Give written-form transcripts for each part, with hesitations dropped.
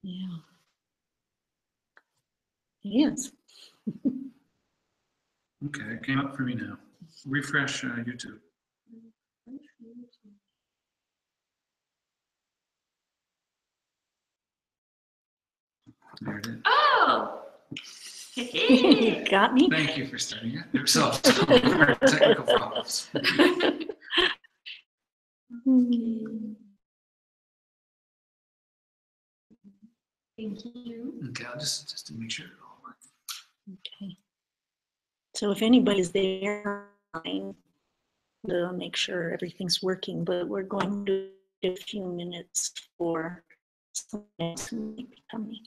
Yeah. Yes. Okay, it came up for me now. Refresh YouTube. There it is. Oh! You got me? Thank you for starting it yourself. Technical problems. Thank you. Okay, I'll just to make sure it all works. Okay. So if anybody's there, to make sure everything's working, but we're going to do a few minutes for someone else who might be coming.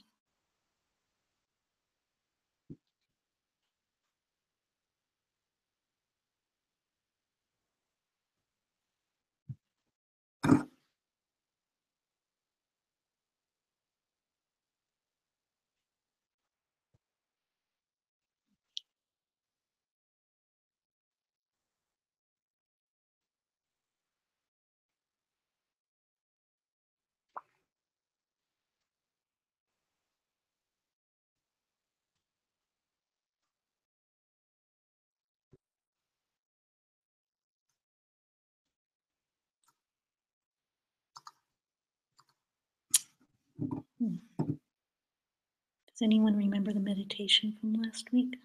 Does anyone remember the meditation from last week?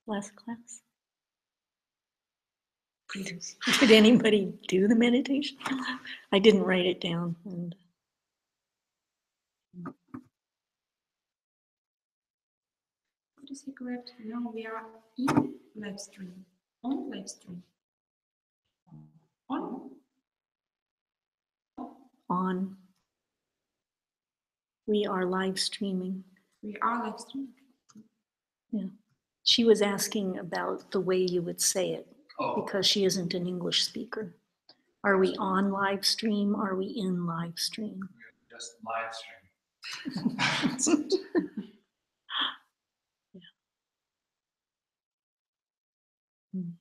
Last class? Did anybody do the meditation? I didn't write it down. And What is it correct? Now we are in live stream. On live stream. on. We are live streaming. We are live streaming. Yeah. She was asking about the way you would say it because she isn't an English speaker. Are we on live stream? Are we in live stream? Just live stream. Yeah. Mm.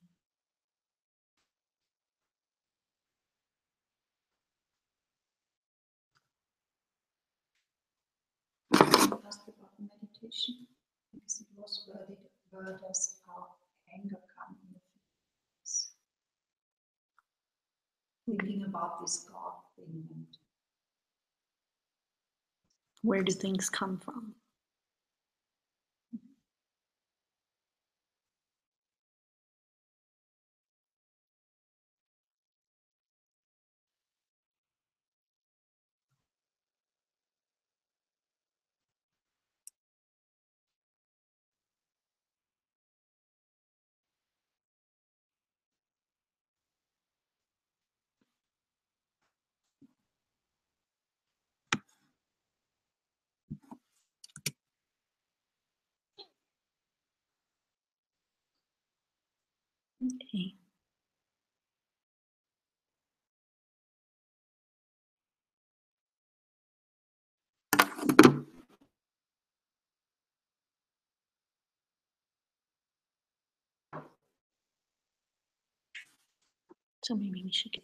Asked about meditation because it was where does our anger come in the feelings? Thinking about this God thing and Where do things come from? Okay. So maybe we should get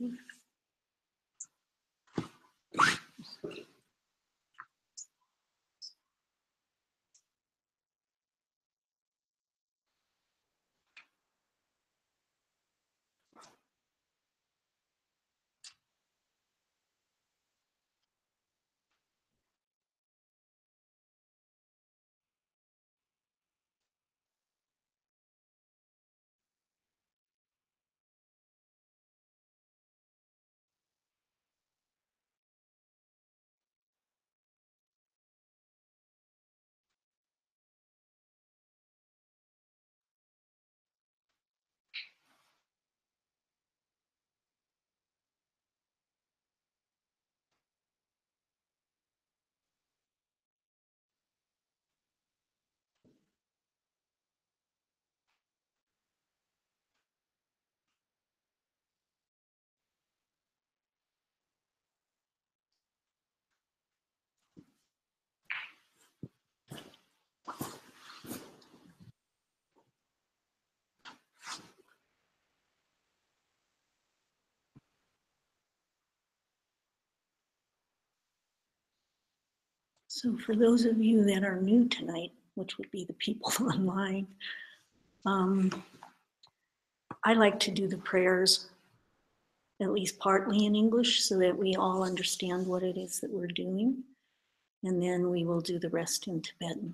So for those of you that are new tonight, which would be the people online, I like to do the prayers at least partly in English so that we all understand what it is that we're doing. And then we will do the rest in Tibetan.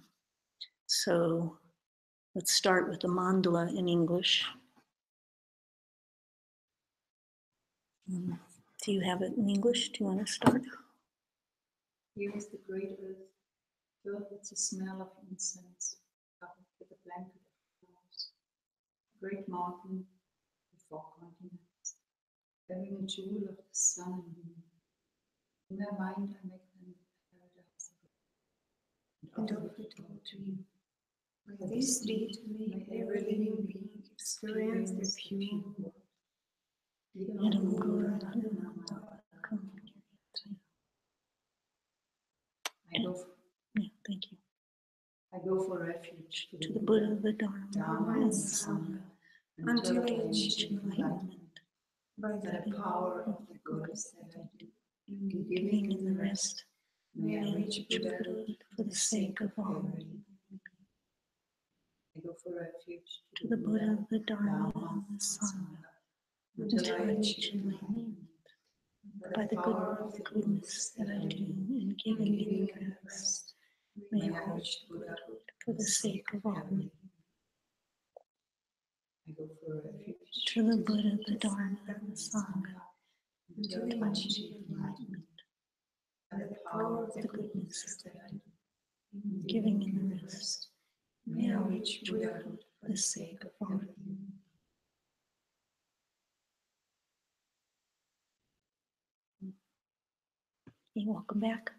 So let's start with the mandala in English. Do you have it in English? Do you want to start? Here is the great earth, filled with the smell of incense, covered with a blanket of flowers. Great mountain with 4 continents, having a jewel of the sun and moon. In my mind I make them paradise and offer it all to you. By this deed may every living being experience the pure world. Thank you. I go for refuge To the Buddha, the Dharma, and the Sangha, until I reach enlightenment. By the power of the goodness that I do, Giving in the rest, may I reach Buddhahood for the sake of all. I go for refuge To the Buddha, the Dharma, and the Sangha, until I reach enlightenment. By the goodness that I do in giving in the rest, may I reach Buddhahood for the sake of all. I go for refuge To the Buddha, the Dharma, and the Sangha, until I reach enlightenment. by the power of The goodness that I do, giving in the rest, may I reach Buddhahood for the sake of all. Welcome back.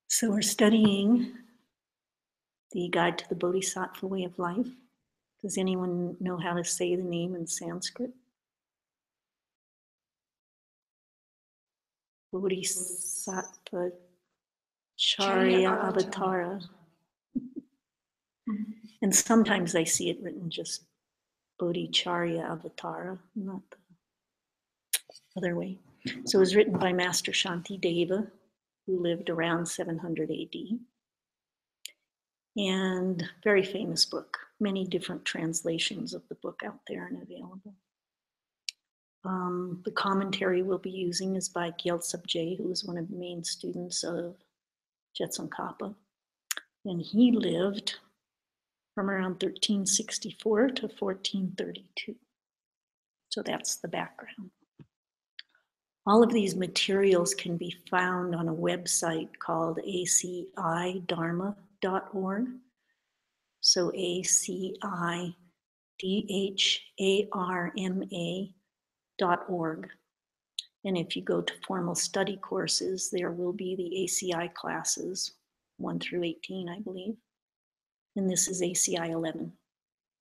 So we're studying the Guide to the Bodhisattva Way of Life. Does anyone know how to say the name in Sanskrit? Bodhisattvacharya Avatara. And sometimes I see it written just Bodhicharya Avatara, not the other way. So it was written by Master Shantideva, who lived around 700 AD. And very famous book, many different translations of the book out there and available. The commentary we'll be using is by Gyaltsab Je, who was one of the main students of Gyalse Juk-ngok. And he lived from around 1364 to 1432. So that's the background. All of these materials can be found on a website called acidharma.org. So ACIDHARMA.org. And if you go to formal study courses, there will be the ACI classes, 1 through 18, I believe. And this is ACI 11,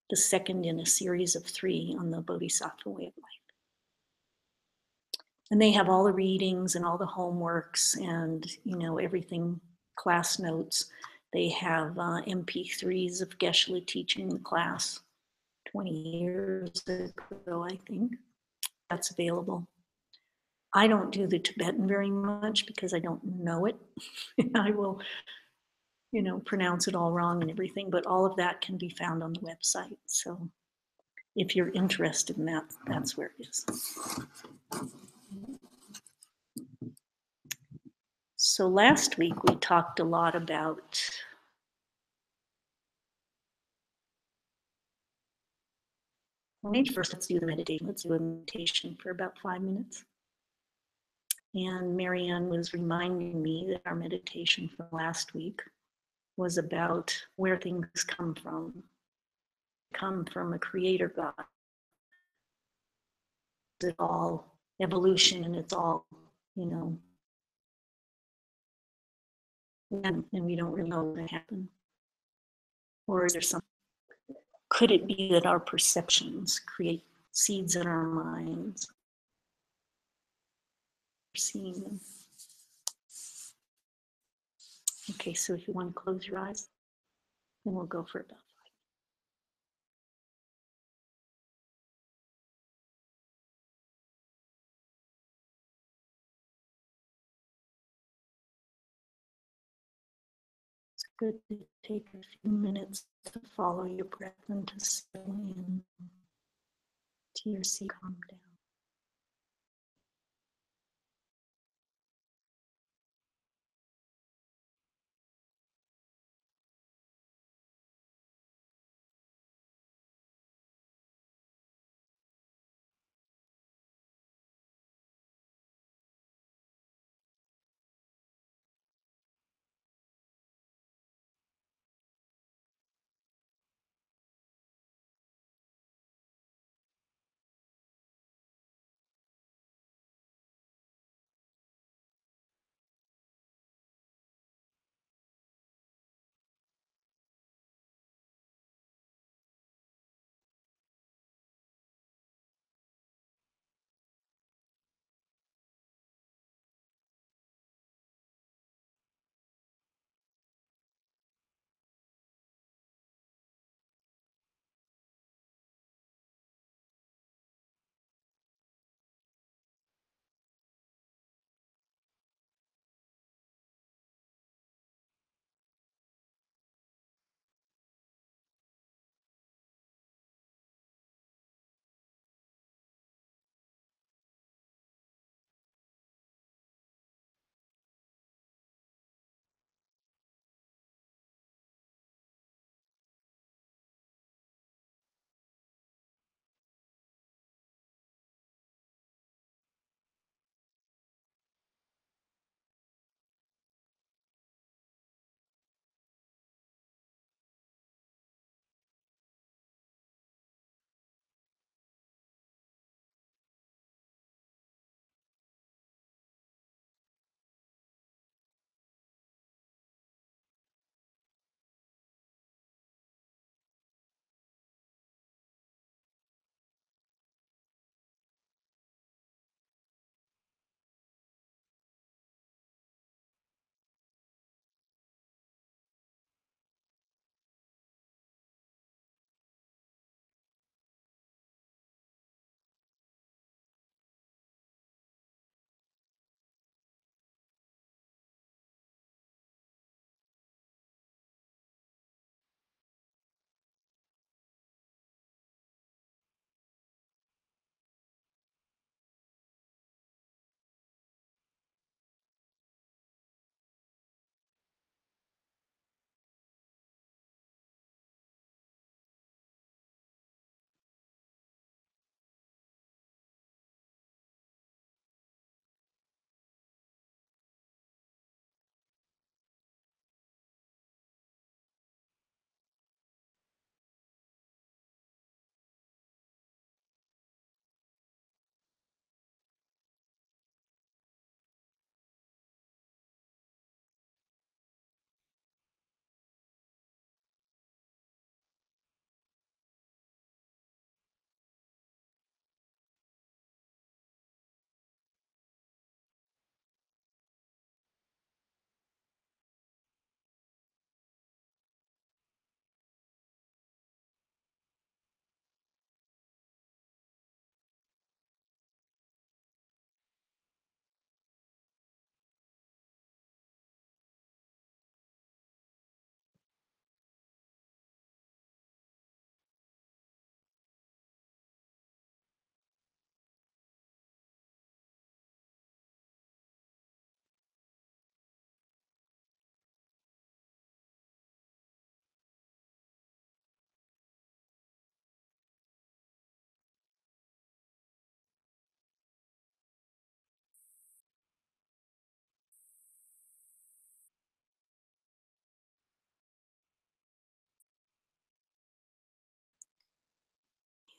the second in a series of 3 on the Bodhisattva Way of Life. And they have all the readings and all the homeworks and, everything, class notes. They have MP3s of Geshe teaching the class 20 years ago, I think. That's available. I don't do the Tibetan very much because I don't know it. I will, pronounce it all wrong and everything, but all of that can be found on the website. So if you're interested in that, that's where it is. So last week we talked a lot about maybe first let's do the meditation. Let's do a meditation for about 5 minutes. And Marianne was reminding me that our meditation from last week was about where things come from a creator God. It's all evolution and it's all, and we don't really know what happened. Or is there something? Could it be that our perceptions create seeds in our minds? Seeing them. Okay, so if you want to close your eyes, then we'll go for about good to take a few minutes to follow your breath and to settle in to your seat, calm down.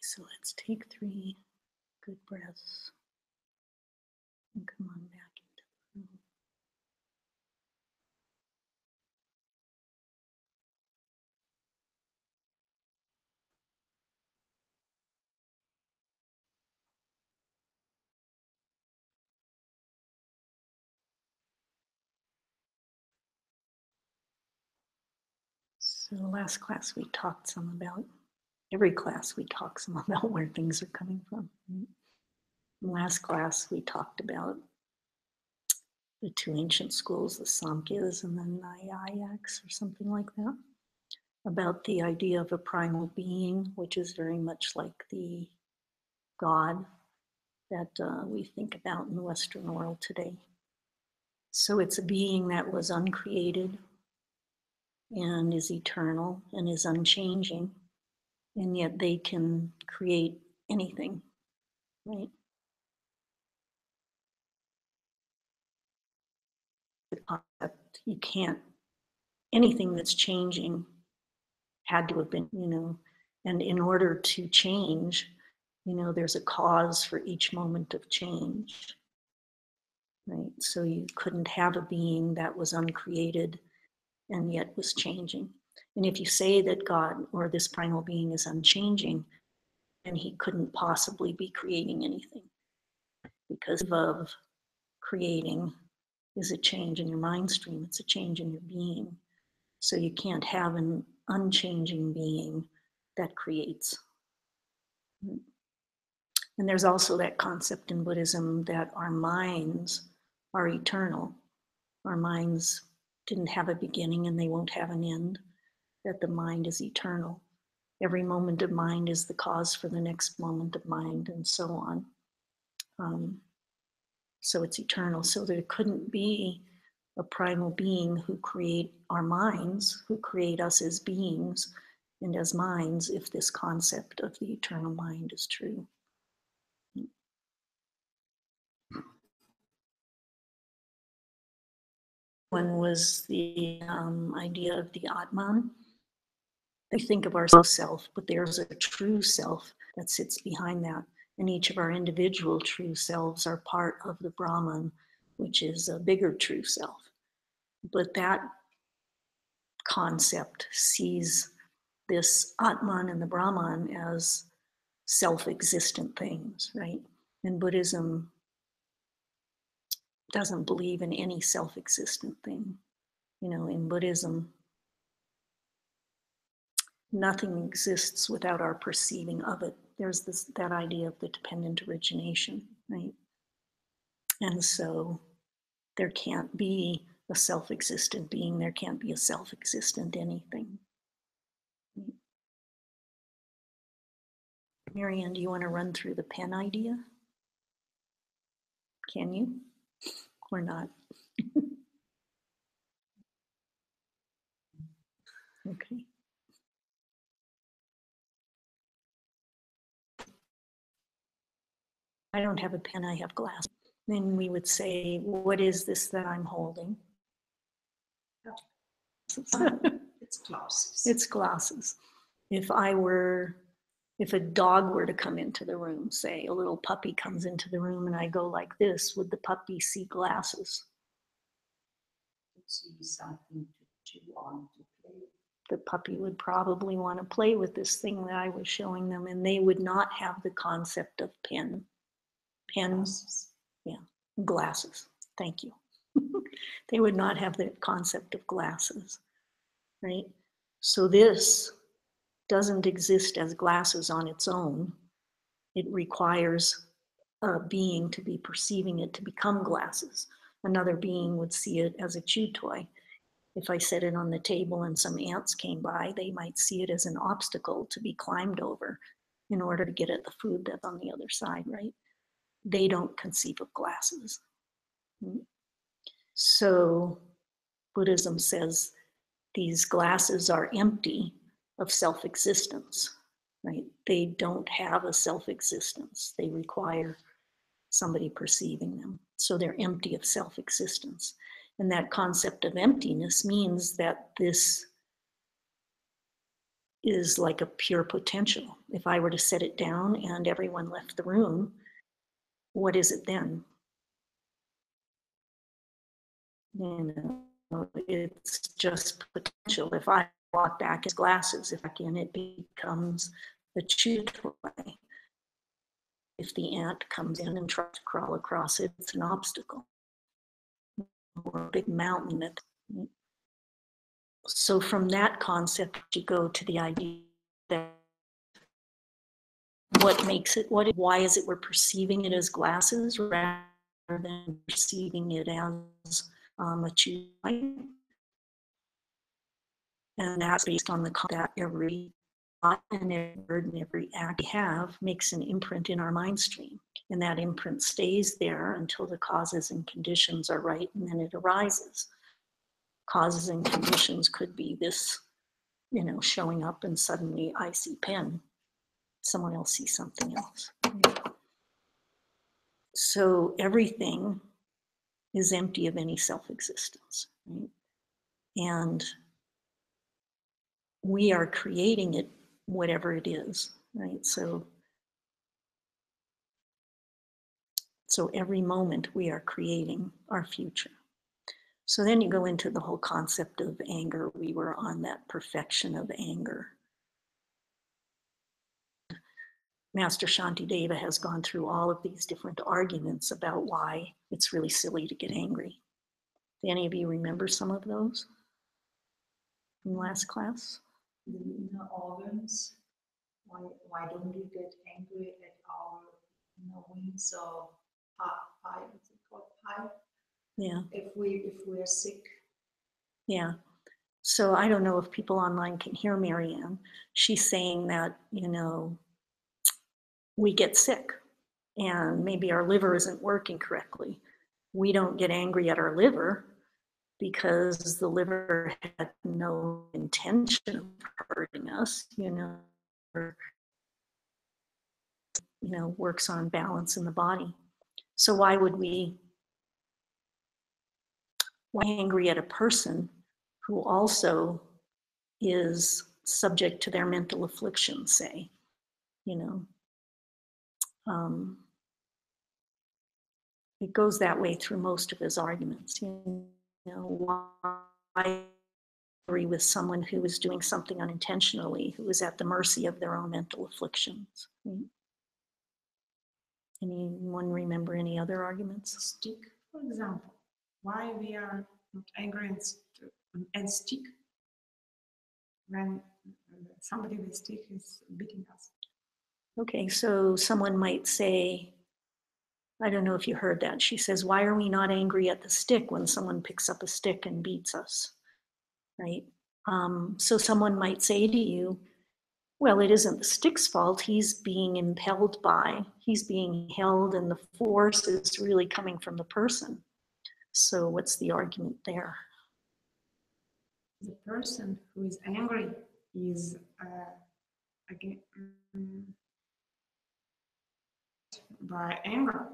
So let's take 3 good breaths and come on back into the room. So last class we talked some about, every class we talk some about where things are coming from. Last class we talked about the two ancient schools, the Samkhyas and the Nyayaks or something like that, about the idea of a primal being, which is very much like the God that we think about in the Western world today. So it's a being that was uncreated and is eternal and is unchanging, and yet they can create anything, right? The concept, you can't, anything that's changing had to have been, and in order to change, there's a cause for each moment of change, right? So you couldn't have a being that was uncreated and yet was changing. And if you say that God or this primal being is unchanging, then he couldn't possibly be creating anything, because of creating is a change in your mind stream, it's a change in your being. So you can't have an unchanging being that creates. And there's also that concept in Buddhism that our minds are eternal. Our minds didn't have a beginning and they won't have an end, that the mind is eternal. Every moment of mind is the cause for the next moment of mind, and so on. So it's eternal. So there couldn't be a primal being who create our minds, who create us as beings and as minds, if this concept of the eternal mind is true. One was the idea of the Atman. We think of ourselves self, but there's a true self that sits behind that. And each of our individual true selves are part of the Brahman, which is a bigger true self. But that concept sees this Atman and the Brahman as self-existent things, right? And Buddhism doesn't believe in any self-existent thing. In Buddhism, nothing exists without our perceiving of it. There's that idea of the dependent origination, right? And so there can't be a self-existent being, there can't be a self-existent anything. Marianne, do you want to run through the pen idea? Can you? Or not? Okay. I don't have a pen, I have glass. Then we would say, what is this that I'm holding? It's glasses. It's glasses. If a dog were to come into the room, say a little puppy comes into the room and I go like this, would the puppy see glasses? See something to chew on, to play with. The puppy would probably want to play with this thing that I was showing them, and they would not have the concept of pen. Pens, yeah, glasses, thank you. They would not have the concept of glasses, right? So this doesn't exist as glasses on its own. It requires a being to be perceiving it to become glasses. Another being would see it as a chew toy. If I set it on the table and some ants came by, they might see it as an obstacle to be climbed over in order to get at the food that's on the other side, right? They don't conceive of glasses. So Buddhism says these glasses are empty of self-existence, right? They don't have a self-existence. They require somebody perceiving them. So they're empty of self-existence. And that concept of emptiness means that this is like a pure potential. If I were to set it down and everyone left the room, what is it then? It's just potential. If I walk back as glasses, if again it becomes a chew toy. If the ant comes in and tries to crawl across it, it's an obstacle or a big mountain. So from that concept, you go to the idea that what makes it, why is it we're perceiving it as glasses rather than perceiving it as a choosing. And that's based on the concept that every thought and every word and every act we have makes an imprint in our mind stream. And that imprint stays there until the causes and conditions are right, and then it arises. Causes and conditions could be this, you know, showing up and suddenly I see pen. Someone else sees something else. So everything is empty of any self-existence, right? And we are creating it, whatever it is, right? So every moment we are creating our future. So then you go into the whole concept of anger. We were on that perfection of anger. Master Shantideva has gone through all of these different arguments about why it's really silly to get angry. Do any of you remember some of those from last class? The inner organs. Why don't we get angry at our wings or pie? What's it called? Pie? Yeah. If we're sick. Yeah. So I don't know if people online can hear Marianne. She's saying that, you know, we get sick and maybe our liver isn't working correctly. We don't get angry at our liver because the liver had no intention of hurting us, you know, or, you know, works on balance in the body. So why angry at a person who also is subject to their mental affliction, say, you know? It goes that way through most of his arguments. You know, why agree with someone who is doing something unintentionally, who is at the mercy of their own mental afflictions? Right? Anyone remember any other arguments? Stick, for example. Why we are not angry and stick when somebody with stick is beating us? Okay, so someone might say, I don't know if you heard that. She says, why are we not angry at the stick when someone picks up a stick and beats us, right? So someone might say to you, well, it isn't the stick's fault. He's being impelled by, he's being held, and the force is really coming from the person. So what's the argument there? The person who is angry is again by anger.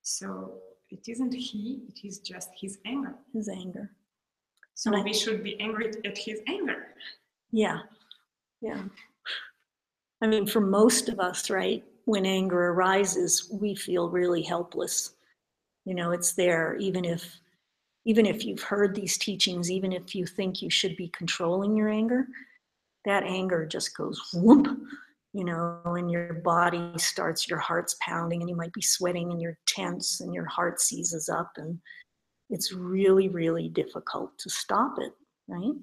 So it isn't he, it is just his anger. His anger. So we should be angry at his anger. Yeah, yeah. I mean, for most of us, right, when anger arises, we feel really helpless. You know, it's there, even if you've heard these teachings, even if you think you should be controlling your anger, that anger just goes whoop, you know, and your body starts, your heart's pounding and you might be sweating and you're tense and your heart seizes up, and it's really, really difficult to stop it, right?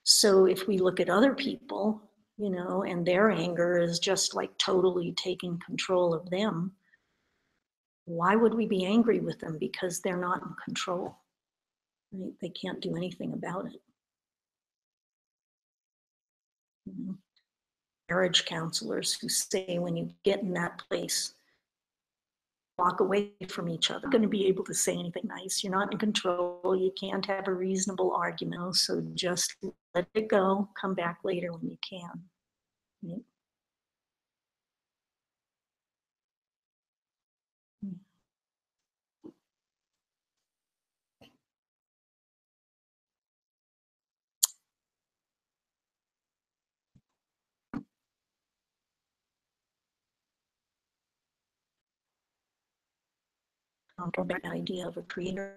So if we look at other people, you know, and their anger is just like totally taking control of them, why would we be angry with them? Because they're not in control, right? They can't do anything about it. You know? Marriage counselors who say when you get in that place, walk away from each other. You're not going to be able to say anything nice. You're not in control. You can't have a reasonable argument. So just let it go. Come back later when you can. Right? Go back to the idea of a creator,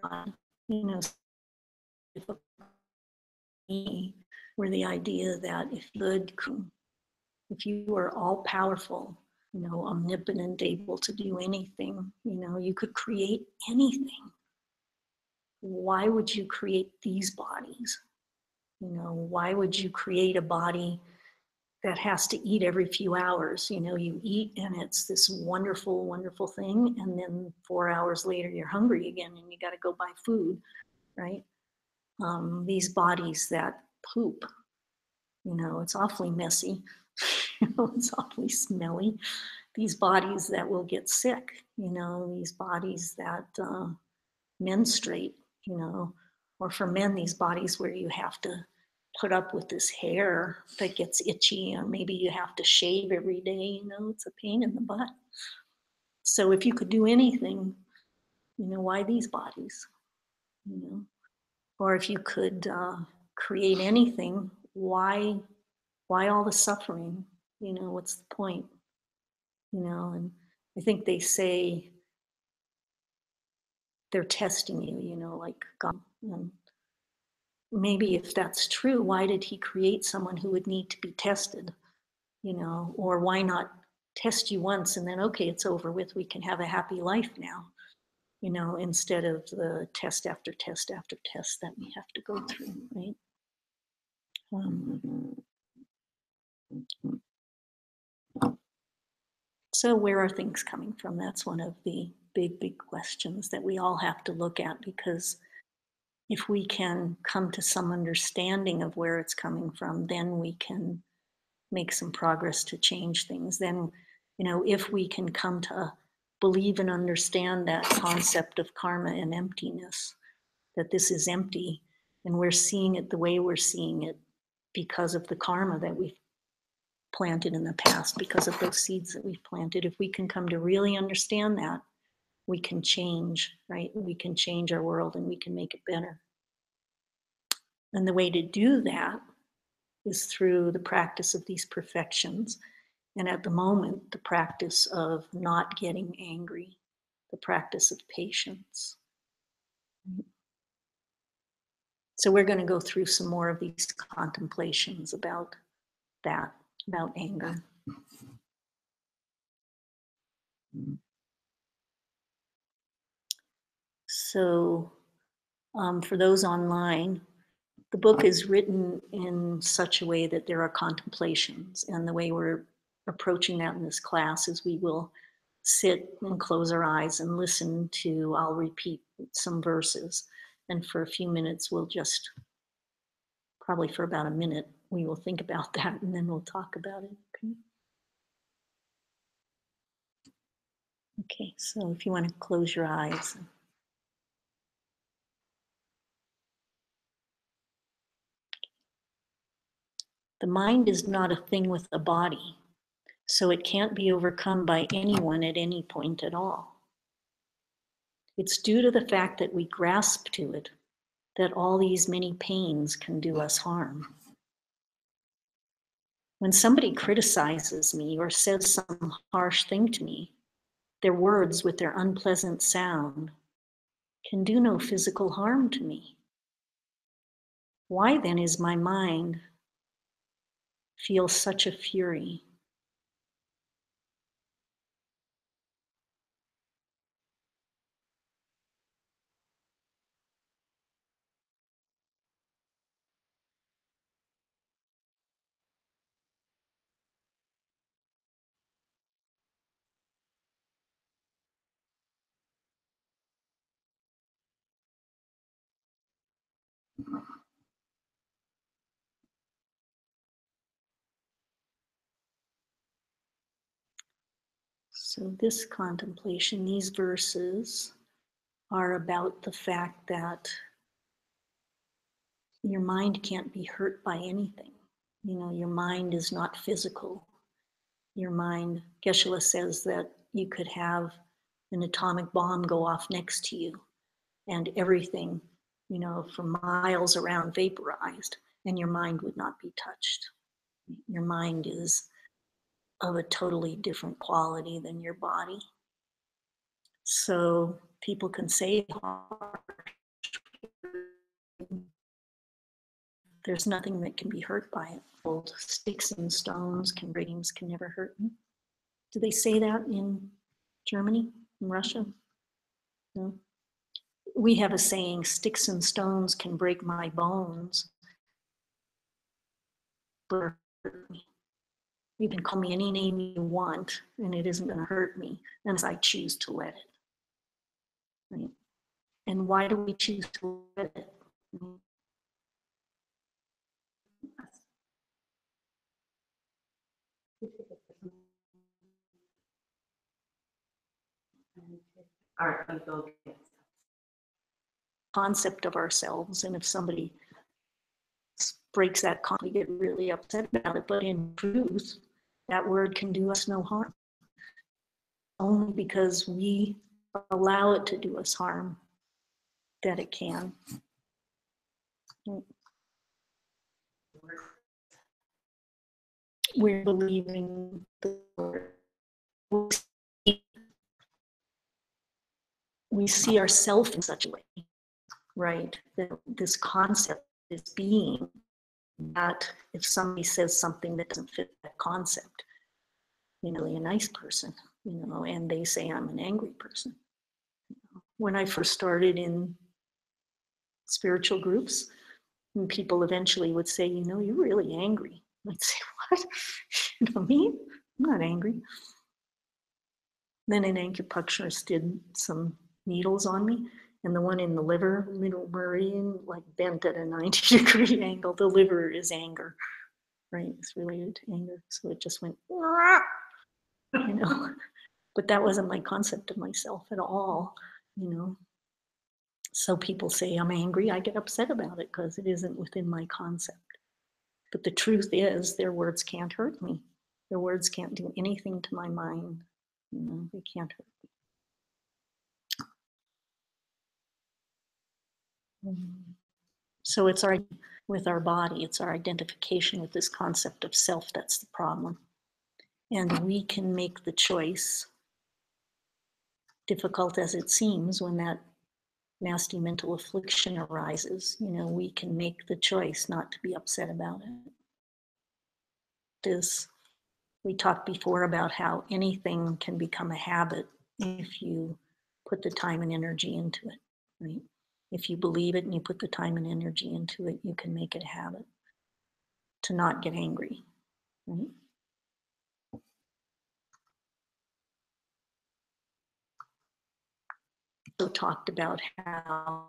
you know, where the idea that if you were all powerful, you know, omnipotent, able to do anything, you know, you could create anything. Why would you create these bodies? You know, why would you create a body that has to eat every few hours. You know, you eat and it's this wonderful, wonderful thing. And then 4 hours later, you're hungry again and you got to go buy food, right? These bodies that poop, you know, it's awfully messy. You know, it's awfully smelly. These bodies that will get sick, you know, these bodies that menstruate, you know, or for men, these bodies where you have to put up with this hair that gets itchy, or maybe you have to shave every day, you know, it's a pain in the butt. So if you could do anything, you know, why these bodies, you know? Or if you could create anything, why all the suffering? You know, what's the point? You know, and I think they say they're testing you, you know, like God. And maybe if that's true, why did he create someone who would need to be tested? You know, or why not test you once and then, okay, it's over with, we can have a happy life now, you know, instead of the test after test after test that we have to go through, right? So where are things coming from? That's one of the big questions that we all have to look at, because if we can come to some understanding of where it's coming from, then we can make some progress to change things. Then, you know, if we can come to believe and understand that concept of karma and emptiness, that this is empty and we're seeing it the way we're seeing it because of the karma that we've planted in the past, because of those seeds that we've planted. If we can come to really understand that, we can change, right? We can change our world and we can make it better. And the way to do that is through the practice of these perfections. And at the moment, the practice of not getting angry, the practice of patience. So we're going to go through some more of these contemplations about that, about anger. So for those online, the book is written in such a way that there are contemplations. And the way we're approaching that in this class is we will sit and close our eyes and listen to, I'll repeat some verses. And for a few minutes, we'll just, probably for about a minute, we will think about that and then we'll talk about it, okay? Okay, so if you want to close your eyes. The mind is not a thing with a body, so it can't be overcome by anyone at any point at all. It's due to the fact that we grasp to it that all these many pains can do us harm. When somebody criticizes me or says some harsh thing to me, their words with their unpleasant sound can do no physical harm to me. Why then is my mind feel such a fury? So this contemplation, these verses are about the fact that your mind can't be hurt by anything. You know, your mind is not physical. Your mind, Geshe-la says that you could have an atomic bomb go off next to you and everything, you know, for miles around vaporized, and your mind would not be touched. Your mind is of a totally different quality than your body. So people can say harsh. There's nothing that can be hurt by it. Old sticks and stones can never hurt me. Do they say that in Germany, in Russia? No. We have a saying, sticks and stones can break my bones, but hurt me. You can call me any name you want, and it isn't going to hurt me unless I choose to let it. Right? And why do we choose to let it? Concept of ourselves, and if somebody breaks that concept, we get really upset about it. But in truth, that word can do us no harm. Only because we allow it to do us harm that it can. We're believing the word. We see ourselves in such a way, right? That this concept, this being, that if somebody says something that doesn't fit that concept, a nice person, and they say I'm an angry person. When I first started in spiritual groups, and people eventually would say, you're really angry. I'd say, what? Me? I'm not angry. Then an acupuncturist did some needles on me, and the one in the liver, middle meridian, bent at a 90-degree angle. The liver is anger, right? It's related to anger. So it just went, But that wasn't my concept of myself at all, So people say I'm angry, I get upset about it because it isn't within my concept. But the truth is, their words can't hurt me. Their words can't do anything to my mind. They can't hurt me. So it's with our body, it's our identification with this concept of self that's the problem. And we can make the choice, difficult as it seems, when that nasty mental affliction arises, we can make the choice not to be upset about it. We talked before about how anything can become a habit if you put the time and energy into it, right? If you believe it and you put the time and energy into it, you can make it a habit to not get angry, right? So talked about how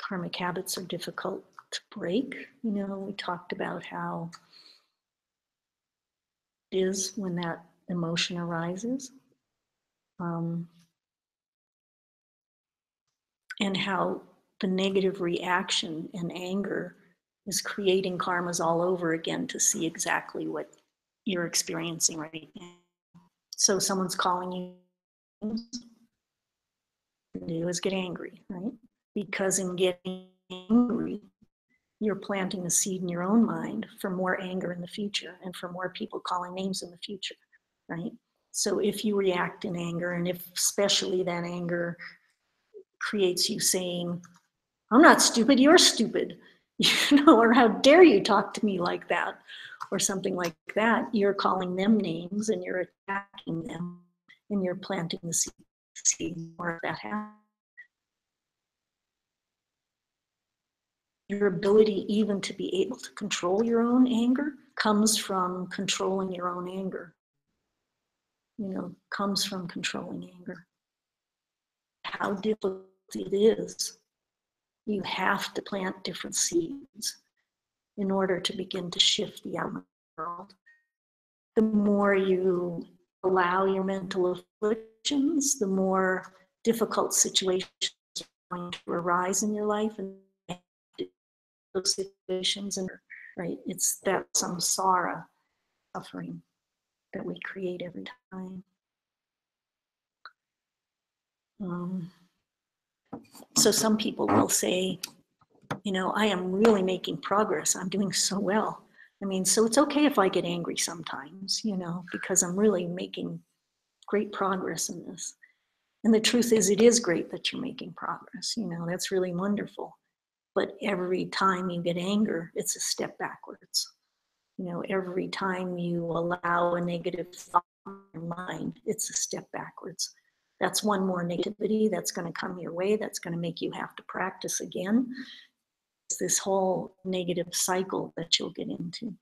karmic habits are difficult to break. We talked about how it is when that emotion arises, and how the negative reaction and anger is creating karmas all over again to see exactly what you're experiencing right now. So someone's calling you, do is get angry, right? Because in getting angry, you're planting a seed in your own mind for more anger in the future and for more people calling names in the future, right? So if you react in anger, and if especially that anger creates you saying, I'm not stupid, you're stupid, or how dare you talk to me like that, or something like that, you're calling them names and you're attacking them and you're planting the seed more of that happens. Your ability even to be able to control your own anger comes from controlling your own anger. Comes from controlling anger. How difficult it is. You have to plant different seeds in order to begin to shift the outer world. The more you allow your mental afflictions, the more difficult situations are going to arise in your life, and those situations, and right, it's that samsara suffering that we create every time. So some people will say, I am really making progress. I'm doing so well. So it's okay if I get angry sometimes, because I'm really making great progress in this. And the truth is, it is great that you're making progress. That's really wonderful. But every time you get anger, it's a step backwards. Every time you allow a negative thought in your mind, it's a step backwards. That's one more negativity that's going to come your way. That's going to make you have to practice again. this whole negative cycle that you'll get into.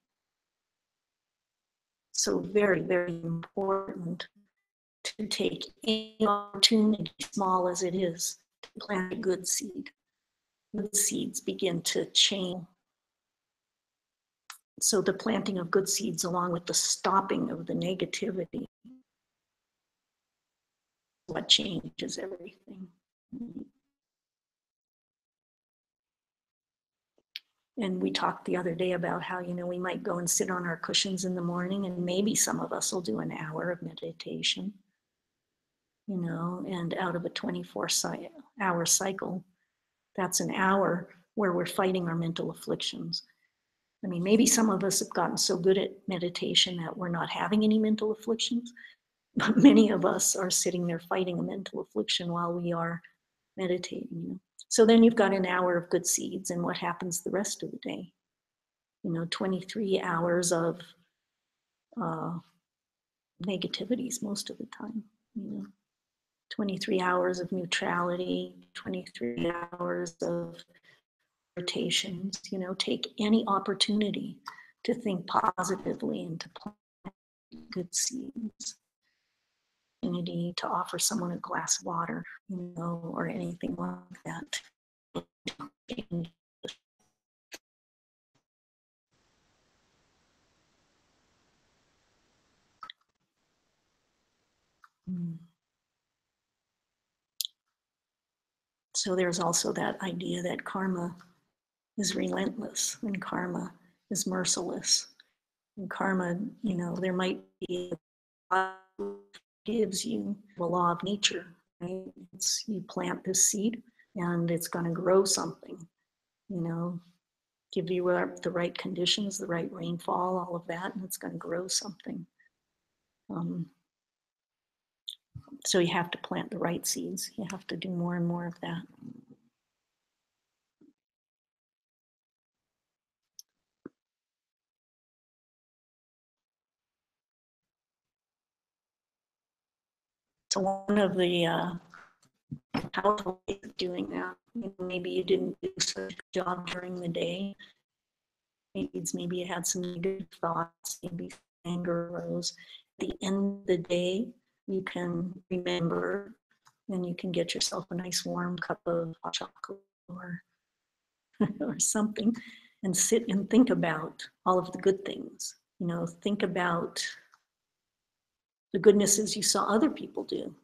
So very, very important to take any opportunity, small as it is, to plant a good seed. Good seeds begin to change. So the planting of good seeds along with the stopping of the negativity, what changes everything. And we talked the other day about how, we might go and sit on our cushions in the morning, and maybe some of us will do an hour of meditation, and out of a 24-hour cycle, that's an hour where we're fighting our mental afflictions. I mean, maybe some of us have gotten so good at meditation that we're not having any mental afflictions, but many of us are sitting there fighting a mental affliction while we are meditating. So then you've got an hour of good seeds, and what happens the rest of the day? 23 hours of negativities most of the time. 23 hours of neutrality, 23 hours of irritations. Take any opportunity to think positively and to plant good seeds. Opportunity to offer someone a glass of water, or anything like that. So there's also that idea that karma is relentless and karma is merciless. And karma, there might be a gives you the law of nature, right? You plant this seed and it's going to grow something, give you the right conditions, the right rainfall, all of that, and it's going to grow something. So you have to plant the right seeds. You have to do more and more of that. So one of the powerful ways of doing that, maybe you didn't do such a good job during the day. Maybe you had some negative thoughts, maybe anger arose. At the end of the day, you can remember, and you can get yourself a nice warm cup of hot chocolate or something, and sit and think about all of the good things. Think about the goodnesses you saw other people do.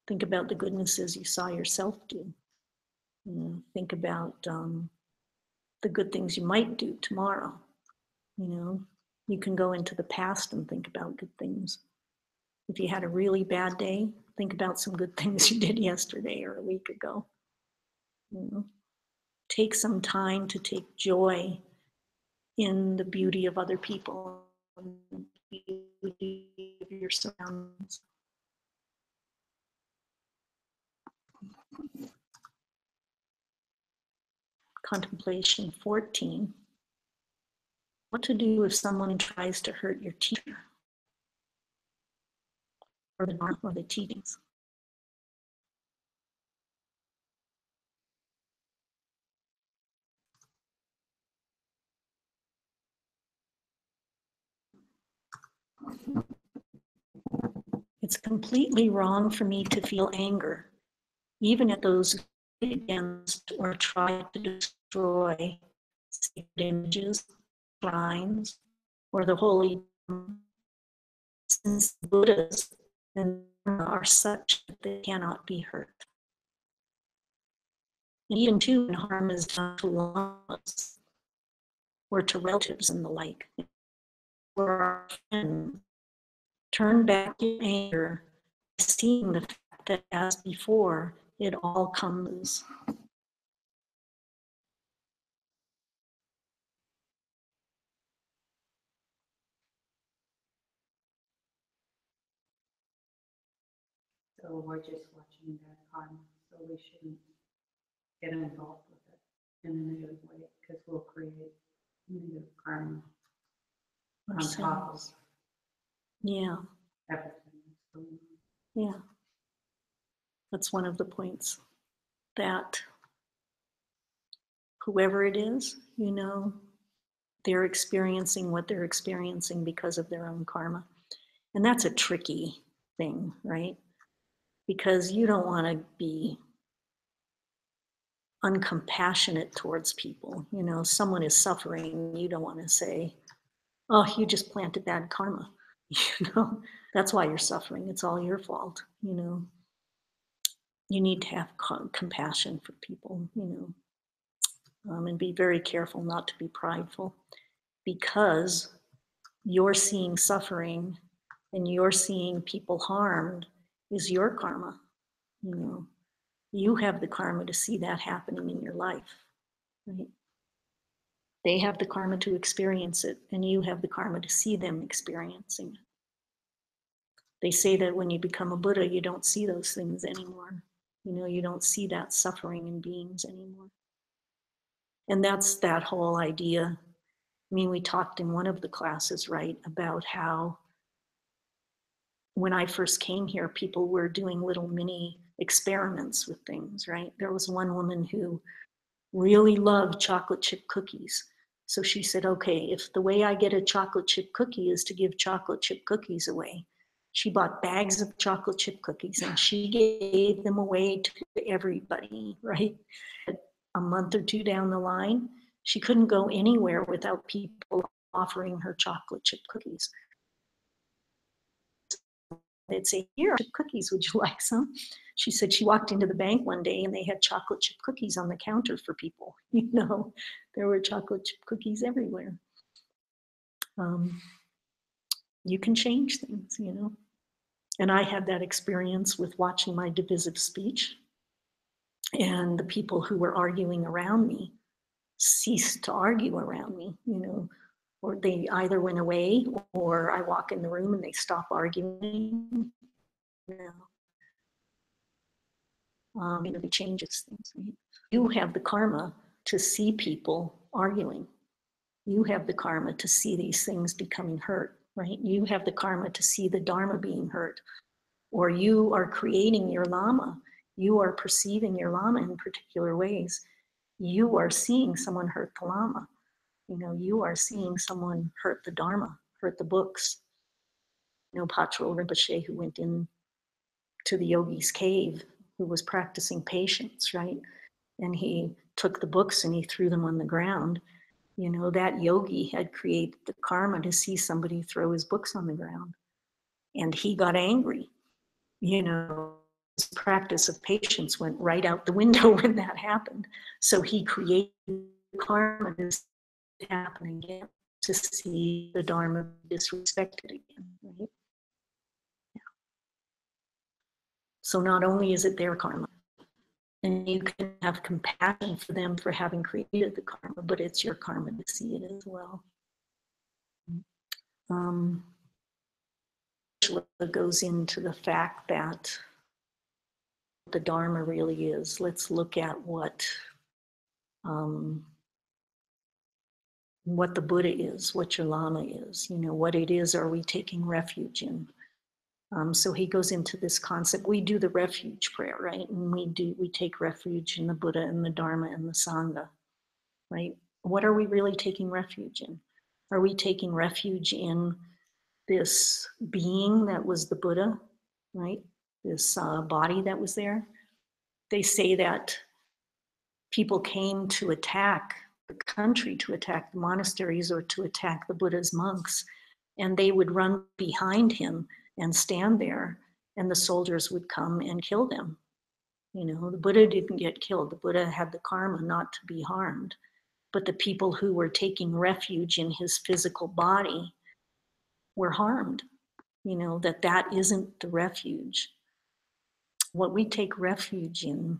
Think about the goodnesses you saw yourself do. Think about the good things you might do tomorrow. You can go into the past and think about good things. If you had a really bad day, think about some good things you did yesterday or a week ago. Take some time to take joy in the beauty of other people and the beauty of your surroundings. Contemplation 14. What to do if someone tries to hurt your teacher or the Dharma or the teachings. It's completely wrong for me to feel anger, even at those who fight against or try to destroy sacred images, shrines, or the holy, since the Buddhas and are such that they cannot be hurt. And even too, when harm is done to lamas or to relatives and the like, or our friends, turn back your anger, seeing the fact that as before, it all comes. So we're just watching that karma, so we shouldn't get involved with it in a negative way, because we'll create negative karma on top of Yeah, everything that's going on. yeah. That's one of the points, that whoever it is, you know, they're experiencing what they're experiencing because of their own karma. And that's a tricky thing, right? Because you don't want to be uncompassionate towards people. You know, someone is suffering, you don't want to say, oh, you just planted bad karma. You know, that's why you're suffering. It's all your fault. You know, you need to have compassion for people, you know, and be very careful not to be prideful, because you're seeing suffering and you're seeing people harmed is your karma. You know, you have the karma to see that happening in your life, right? They have the karma to experience it, and you have the karma to see them experiencing it. They say that when you become a Buddha, you don't see those things anymore. You know, you don't see that suffering in beings anymore. And that's that whole idea. I mean, we talked in one of the classes, right, about how when I first came here, people were doing little mini experiments with things, right? There was one woman who really loved chocolate chip cookies. So she said, okay, if the way I get a chocolate chip cookie is to give chocolate chip cookies away, she bought bags of chocolate chip cookies and she gave them away to everybody, right? A month or two down the line, she couldn't go anywhere without people offering her chocolate chip cookies. They'd say, here, cookies, would you like some? She said she walked into the bank one day and they had chocolate chip cookies on the counter for people. You know, there were chocolate chip cookies everywhere. You can change things, you know. And I had that experience with watching my divisive speech. And the people who were arguing around me ceased to argue around me, you know, or they either went away or I walk in the room and they stop arguing. You know, it changes things. Right? You have the karma to see people arguing. You have the karma to see these things becoming hurt, right? You have the karma to see the Dharma being hurt. Or you are creating your Lama. You are perceiving your Lama in particular ways. You are seeing someone hurt the Lama. You know, you are seeing someone hurt the Dharma, hurt the books. You know, Patrul Rinpoche, who went in to the yogi's cave, who was practicing patience, right? And he took the books and he threw them on the ground. You know, that yogi had created the karma to see somebody throw his books on the ground. And he got angry. You know, his practice of patience went right out the window when that happened. So he created karma to happen again, to see the Dharma disrespected again, right? Yeah. So not only is it their karma, and you can have compassion for them for having created the karma, but it's your karma to see it as well. Goes into the fact that the Dharma really is. Let's look at what the Buddha is, what your Lama is, you know, what it is are we taking refuge in. So he goes into this concept. We do the refuge prayer, right? And we take refuge in the Buddha and the Dharma and the Sangha, right? What are we really taking refuge in? Are we taking refuge in this being that was the Buddha, right? This body that was there? They say that people came to attack the country, to attack the monasteries or to attack the Buddha's monks, and they would run behind him and stand there, and the soldiers would come and kill them. You know, the Buddha didn't get killed. The Buddha had the karma not to be harmed. But the people who were taking refuge in his physical body were harmed. You know, that isn't the refuge. What we take refuge in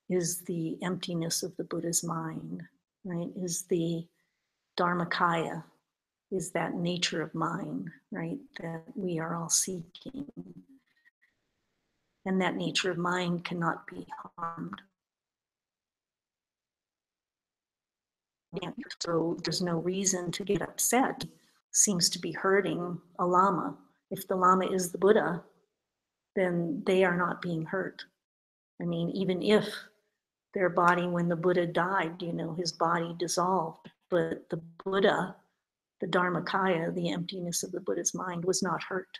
is the emptiness of the Buddha's mind, right? Is the Dharmakaya, is that nature of mind, right? That we are all seeking. And that nature of mind cannot be harmed. So there's no reason to get upset. Seems to be hurting a Lama. If the Lama is the Buddha, then they are not being hurt. I mean, even if their body when the Buddha died, his body dissolved, but the Buddha, the Dharmakaya, the emptiness of the Buddha's mind, was not hurt,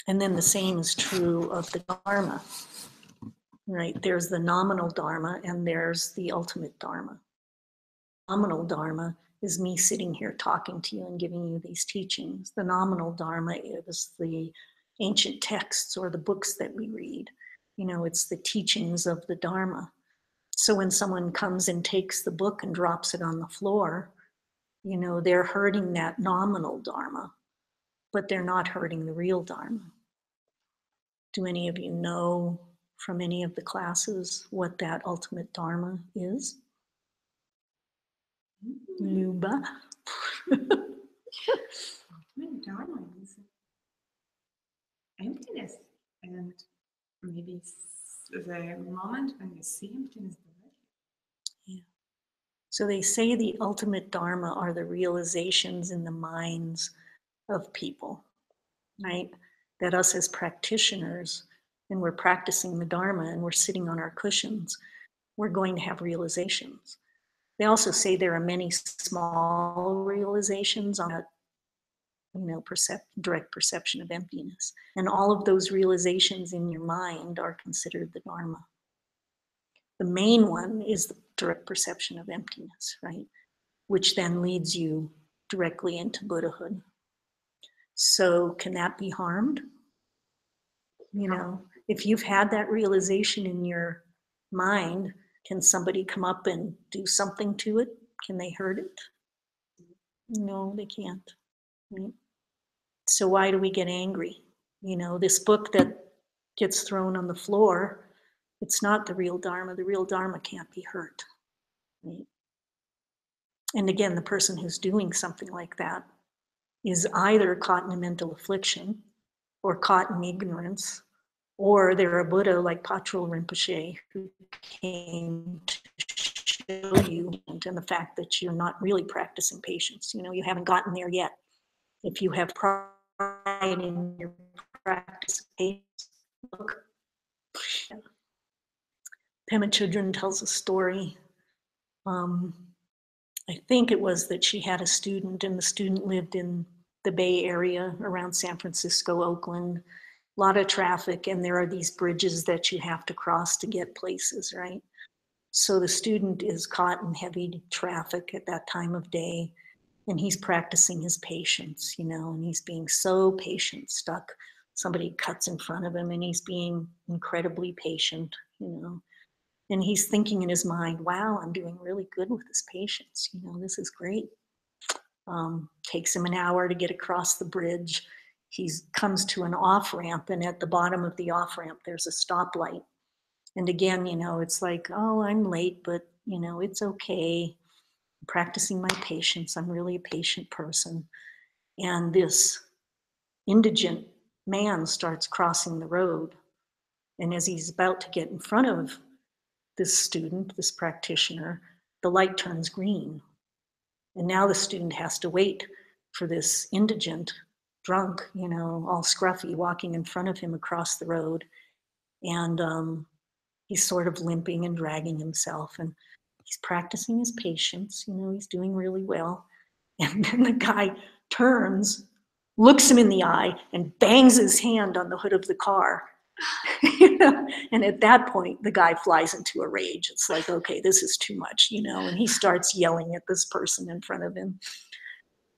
And then the same is true of the Dharma, right? There's the nominal Dharma and there's the ultimate Dharma. Nominal Dharma is me sitting here talking to you and giving you these teachings. The nominal Dharma is the ancient texts or the books that we read. It's the teachings of the Dharma. So when someone comes and takes the book and drops it on the floor, they're hurting that nominal Dharma, but they're not hurting the real Dharma. Do any of you know from any of the classes what that ultimate Dharma is? Luba? Ultimate Dharma is emptiness, and maybe the moment when you see emptiness directly. Yeah. So they say the ultimate Dharma are the realizations in the minds of people, right? That us as practitioners, and we're practicing the Dharma and we're sitting on our cushions, we're going to have realizations. They also say there are many small realizations on a direct perception of emptiness. And all of those realizations in your mind are considered the Dharma. The main one is the direct perception of emptiness, right? Which then leads you directly into Buddhahood. So can that be harmed? If you've had that realization in your mind, can somebody come up and do something to it? Can they hurt it? No, they can't. Right? So why do we get angry? This book that gets thrown on the floor, it's not the real Dharma. The real Dharma can't be hurt. Right? And again, the person who's doing something like that is either caught in a mental affliction or caught in ignorance, or they're a Buddha like Patrul Rinpoche who came to show you and the fact that you're not really practicing patience. You haven't gotten there yet. If you have pride in your practice of patience, look. Pema Chodron tells a story. I think it was that she had a student, and the student lived in the Bay Area around San Francisco, Oakland. A lot of traffic, and there are these bridges that you have to cross to get places, right? So the student is caught in heavy traffic at that time of day, and he's practicing his patience, and he's being so patient, stuck. Somebody cuts in front of him, and he's being incredibly patient, And he's thinking in his mind, wow, I'm doing really good with this patience. This is great. Takes him an hour to get across the bridge. He comes to an off-ramp, and at the bottom of the off-ramp, there's a stoplight. And again, it's like, oh, I'm late, but, it's okay. I'm practicing my patience. I'm really a patient person. And this indigent man starts crossing the road. And as he's about to get in front of this student, this practitioner, the light turns green. And now the student has to wait for this indigent, drunk, all scruffy, walking in front of him across the road. And he's sort of limping and dragging himself. And he's practicing his patience. He's doing really well. And then the guy turns, looks him in the eye, and bangs his hand on the hood of the car. And at that point, the guy flies into a rage. It's like, okay, this is too much, and he starts yelling at this person in front of him.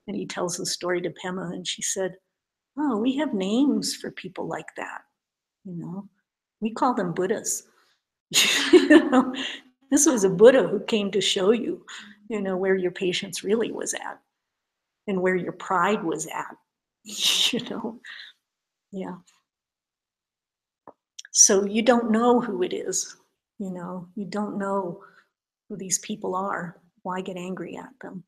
And he tells the story to Pema, and she said, oh, we have names for people like that. We call them Buddhas. This was a Buddha who came to show you, where your patience really was at and where your pride was at, yeah. So you don't know who it is, you don't know who these people are. Why get angry at them?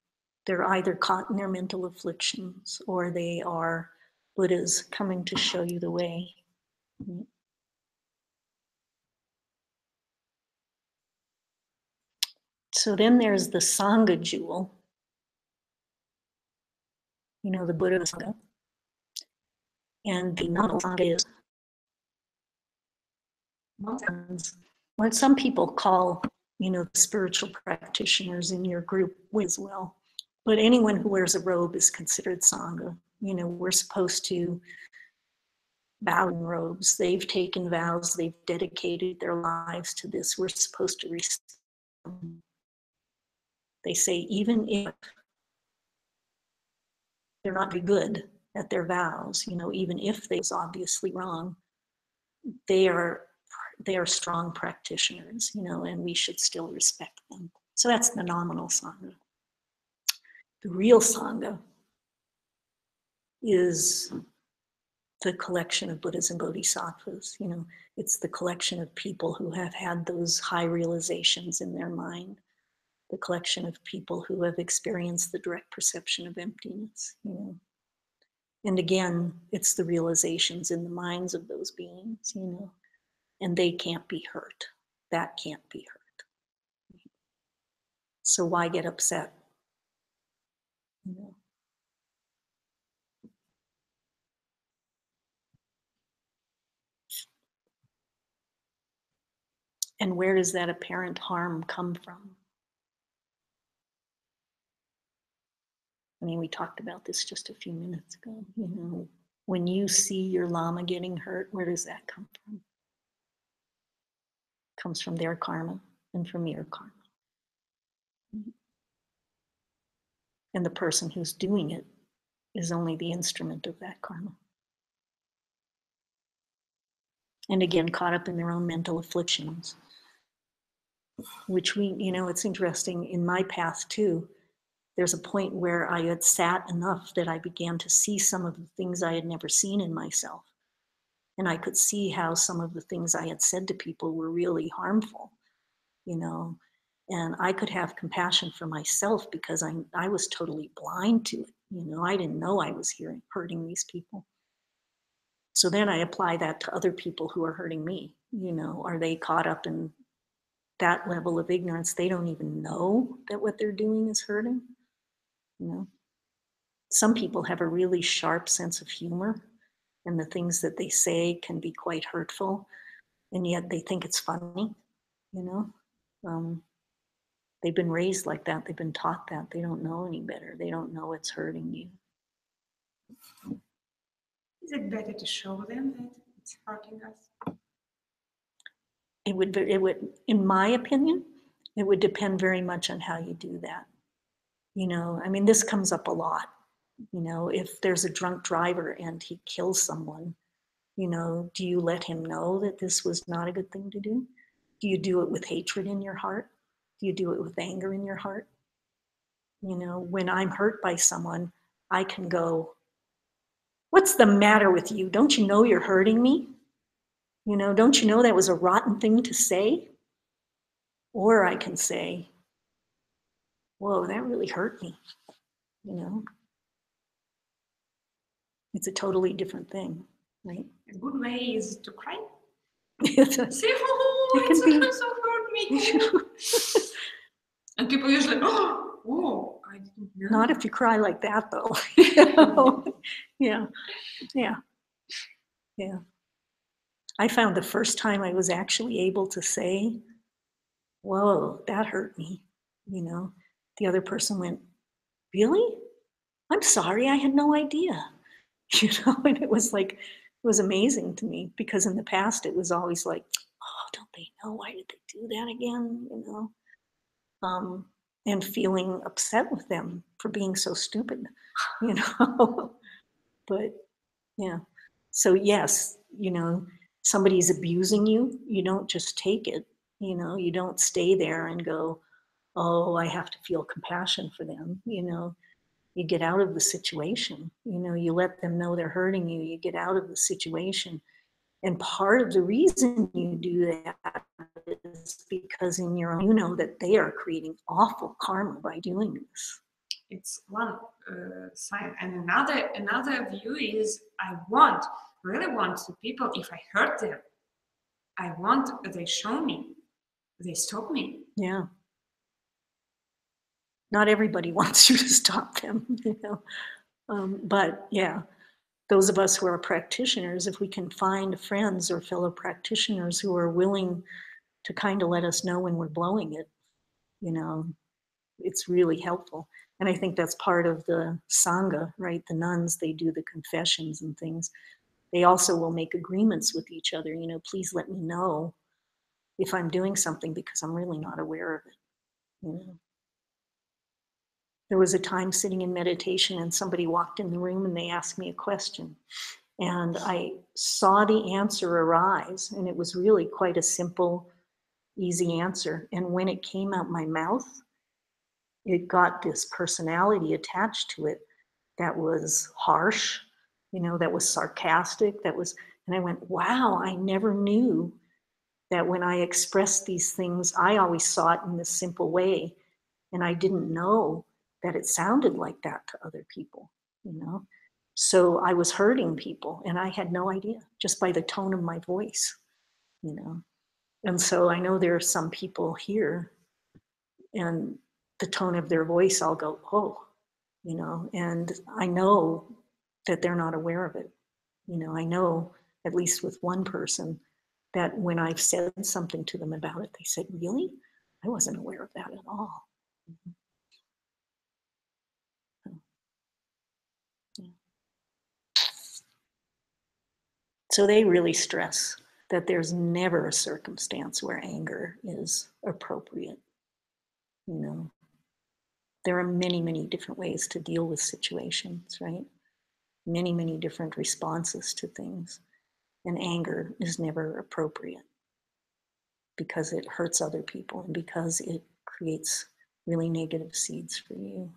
They're either caught in their mental afflictions or they are Buddhas coming to show you the way. So then there's the Sangha jewel, the Buddha Sangha. And the nominal Sangha is What some people call, the spiritual practitioners in your group as well. But anyone who wears a robe is considered Sangha. We're supposed to bow in robes. They've taken vows, they've dedicated their lives to this. We're supposed to respect them. They say even if they're not very good at their vows, even if they're obviously wrong, they are strong practitioners, and we should still respect them. So that's the nominal Sangha. The real Sangha is the collection of Buddhas and Bodhisattvas. It's the collection of people who have had those high realizations in their mind, the collection of people who have experienced the direct perception of emptiness. And again, it's the realizations in the minds of those beings, and they can't be hurt. That can't be hurt. So why get upset? And where does that apparent harm come from? I mean, we talked about this just a few minutes ago. When you see your Lama getting hurt, where does that come from? It comes from their karma and from your karma. And the person who's doing it is only the instrument of that karma. And again, caught up in their own mental afflictions, which it's interesting in my path too. There's a point where I had sat enough that I began to see some of the things I had never seen in myself. And I could see how some of the things I had said to people were really harmful, and I could have compassion for myself because I was totally blind to it. I didn't know I was hurting these people. So then I apply that to other people who are hurting me. Are they caught up in that level of ignorance? They don't even know that what they're doing is hurting. Some people have a really sharp sense of humor, and the things that they say can be quite hurtful, and yet they think it's funny. They've been raised like that. They've been taught that. They don't know any better. They don't know it's hurting you. Is it better to show them that it's hurting us? It would, in my opinion, it would depend very much on how you do that. I mean, this comes up a lot. If there's a drunk driver and he kills someone, do you let him know that this was not a good thing to do? Do you do it with hatred in your heart? Do you do it with anger in your heart? When I'm hurt by someone, I can go, "What's the matter with you? Don't you know you're hurting me? Don't you know that was a rotten thing to say?" Or I can say, "Whoa, that really hurt me." It's a totally different thing, right? A good way is to cry. It's Say, "Oh, can be- so hurt me." And people usually, "Oh, I didn't know." Not if you cry like that, though. Yeah. I found the first time I was actually able to say, "Whoa, that hurt me," the other person went, "Really? I'm sorry, I had no idea." And it was amazing to me, because in the past it was always like, "Oh, don't they know? Why did they do that again?" And feeling upset with them for being so stupid, But yeah, so yes, somebody's abusing you, you don't just take it, you don't stay there and go, "Oh, I have to feel compassion for them." You get out of the situation, you let them know they're hurting you, you get out of the situation. And part of the reason you do that is because in your own, that they are creating awful karma by doing this. It's one sign, and another view is I really want the people, if I hurt them, I want they show me, they stop me. Yeah. Not everybody wants you to stop them, but yeah. those of us who are practitioners, if we can find friends or fellow practitioners who are willing to kind of let us know when we're blowing it, you know, it's really helpful. And I think that's part of the Sangha, right? The nuns, they do the confessions and things. They also will make agreements with each other, you know, please let me know if I'm doing something because I'm really not aware of it, you know. There was a time sitting in meditation and somebody walked in the room and they asked me a question. And I saw the answer arise, and it was really quite a simple, easy answer. And when it came out my mouth, it got this personality attached to it that was harsh, you know, that was sarcastic, that was, and I went, wow, I never knew that when I expressed these things, I always saw it in this simple way. And I didn't know that it sounded like that to other people, you know? So I was hurting people and I had no idea just by the tone of my voice, you know? And so I know there are some people here and the tone of their voice, I'll go, oh, you know, and I know that they're not aware of it. You know, I know, at least with one person, that when I've said something to them about it, they said, really? I wasn't aware of that at all. Yeah. So they really stress that there's never a circumstance where anger is appropriate. You know, there are many, many different ways to deal with situations, right? Many, many different responses to things. And anger is never appropriate because it hurts other people and because it creates really negative seeds for you.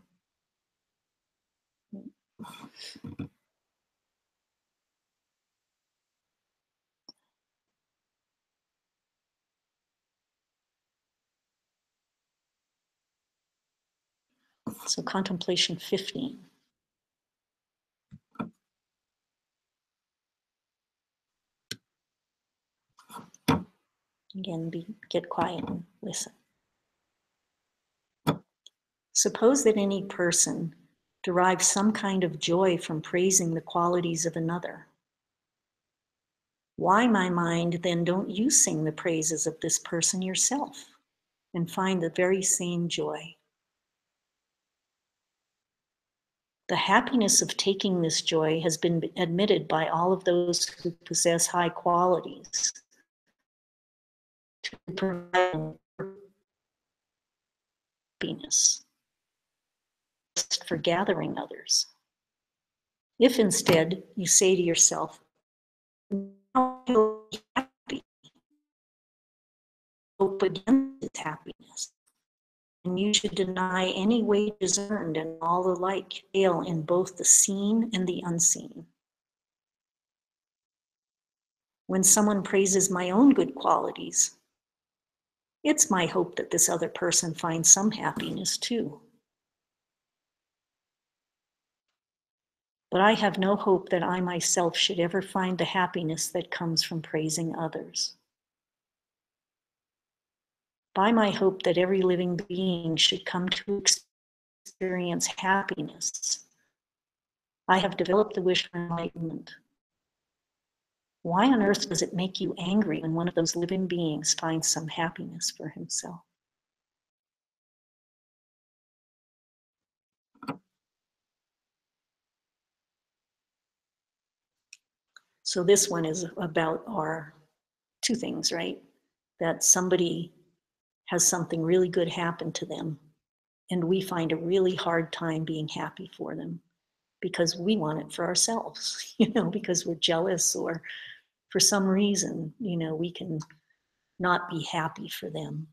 So contemplation 15. Again, get quiet and listen. Suppose that any person derives some kind of joy from praising the qualities of another. Why, my mind, then don't you sing the praises of this person yourself and find the very same joy? The happiness of taking this joy has been admitted by all of those who possess high qualities to provide happiness for gathering others. If instead you say to yourself, now I feel happy, hope against its happiness, and you should deny any wages earned and all the like fail in both the seen and the unseen. When someone praises my own good qualities, it's my hope that this other person finds some happiness too. But I have no hope that I myself should ever find the happiness that comes from praising others. By my hope that every living being should come to experience happiness, I have developed the wish for enlightenment. Why on earth does it make you angry when one of those living beings finds some happiness for himself? So this one is about our two things, right? That somebody has something really good happen to them, and we find a really hard time being happy for them because we want it for ourselves, you know, because we're jealous or for some reason, you know, we can not be happy for them.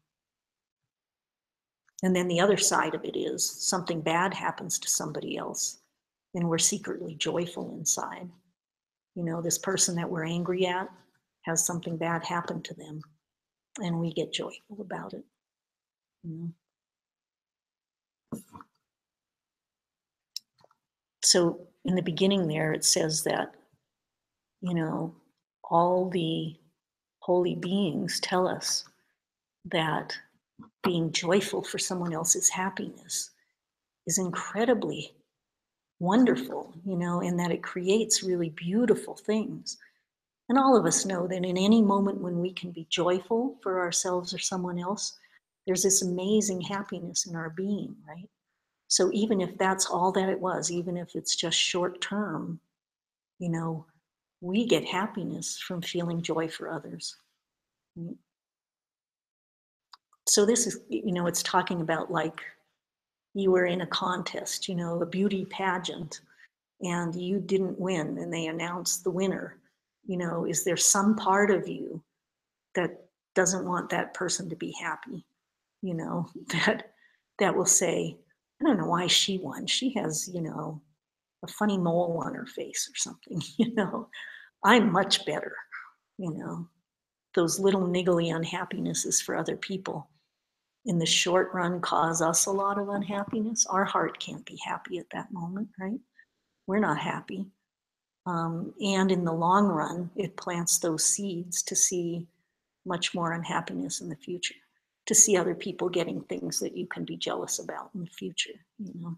And then the other side of it is something bad happens to somebody else and we're secretly joyful inside. You know, this person that we're angry at has something bad happen to them and we get joyful about it. You know? So in the beginning there, it says that, you know, all the holy beings tell us that being joyful for someone else's happiness is incredibly wonderful, you know, and that it creates really beautiful things. And all of us know that in any moment when we can be joyful for ourselves or someone else, there's this amazing happiness in our being, right? So even if that's all that it was, even if it's just short term, you know, we get happiness from feeling joy for others. Right? So this is, you know, it's talking about like you were in a contest, you know, a beauty pageant, and you didn't win, and they announced the winner. You know, is there some part of you that doesn't want that person to be happy? You know, that will say, I don't know why she won. She has, you know, a funny mole on her face or something. You know, I'm much better. You know, those little niggly unhappinesses for other people in the short run cause us a lot of unhappiness. Our heart can't be happy at that moment, right? We're not happy. And in the long run, it plants those seeds to see much more unhappiness in the future, to see other people getting things that you can be jealous about in the future, you know.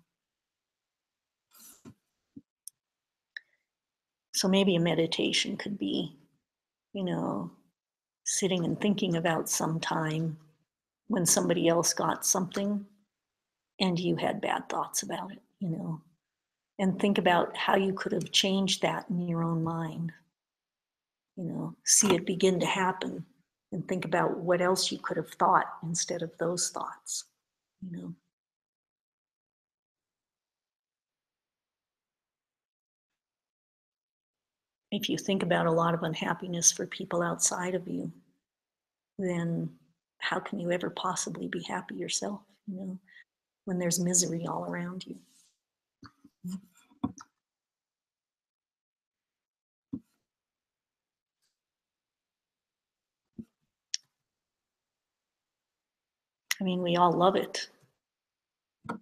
So maybe a meditation could be, you know, sitting and thinking about some time when somebody else got something and you had bad thoughts about it, you know, and think about how you could have changed that in your own mind, you know, see it begin to happen and think about what else you could have thought instead of those thoughts, you know. If you think about a lot of unhappiness for people outside of you, then how can you ever possibly be happy yourself, you know, when there's misery all around you? I mean, we all love it. I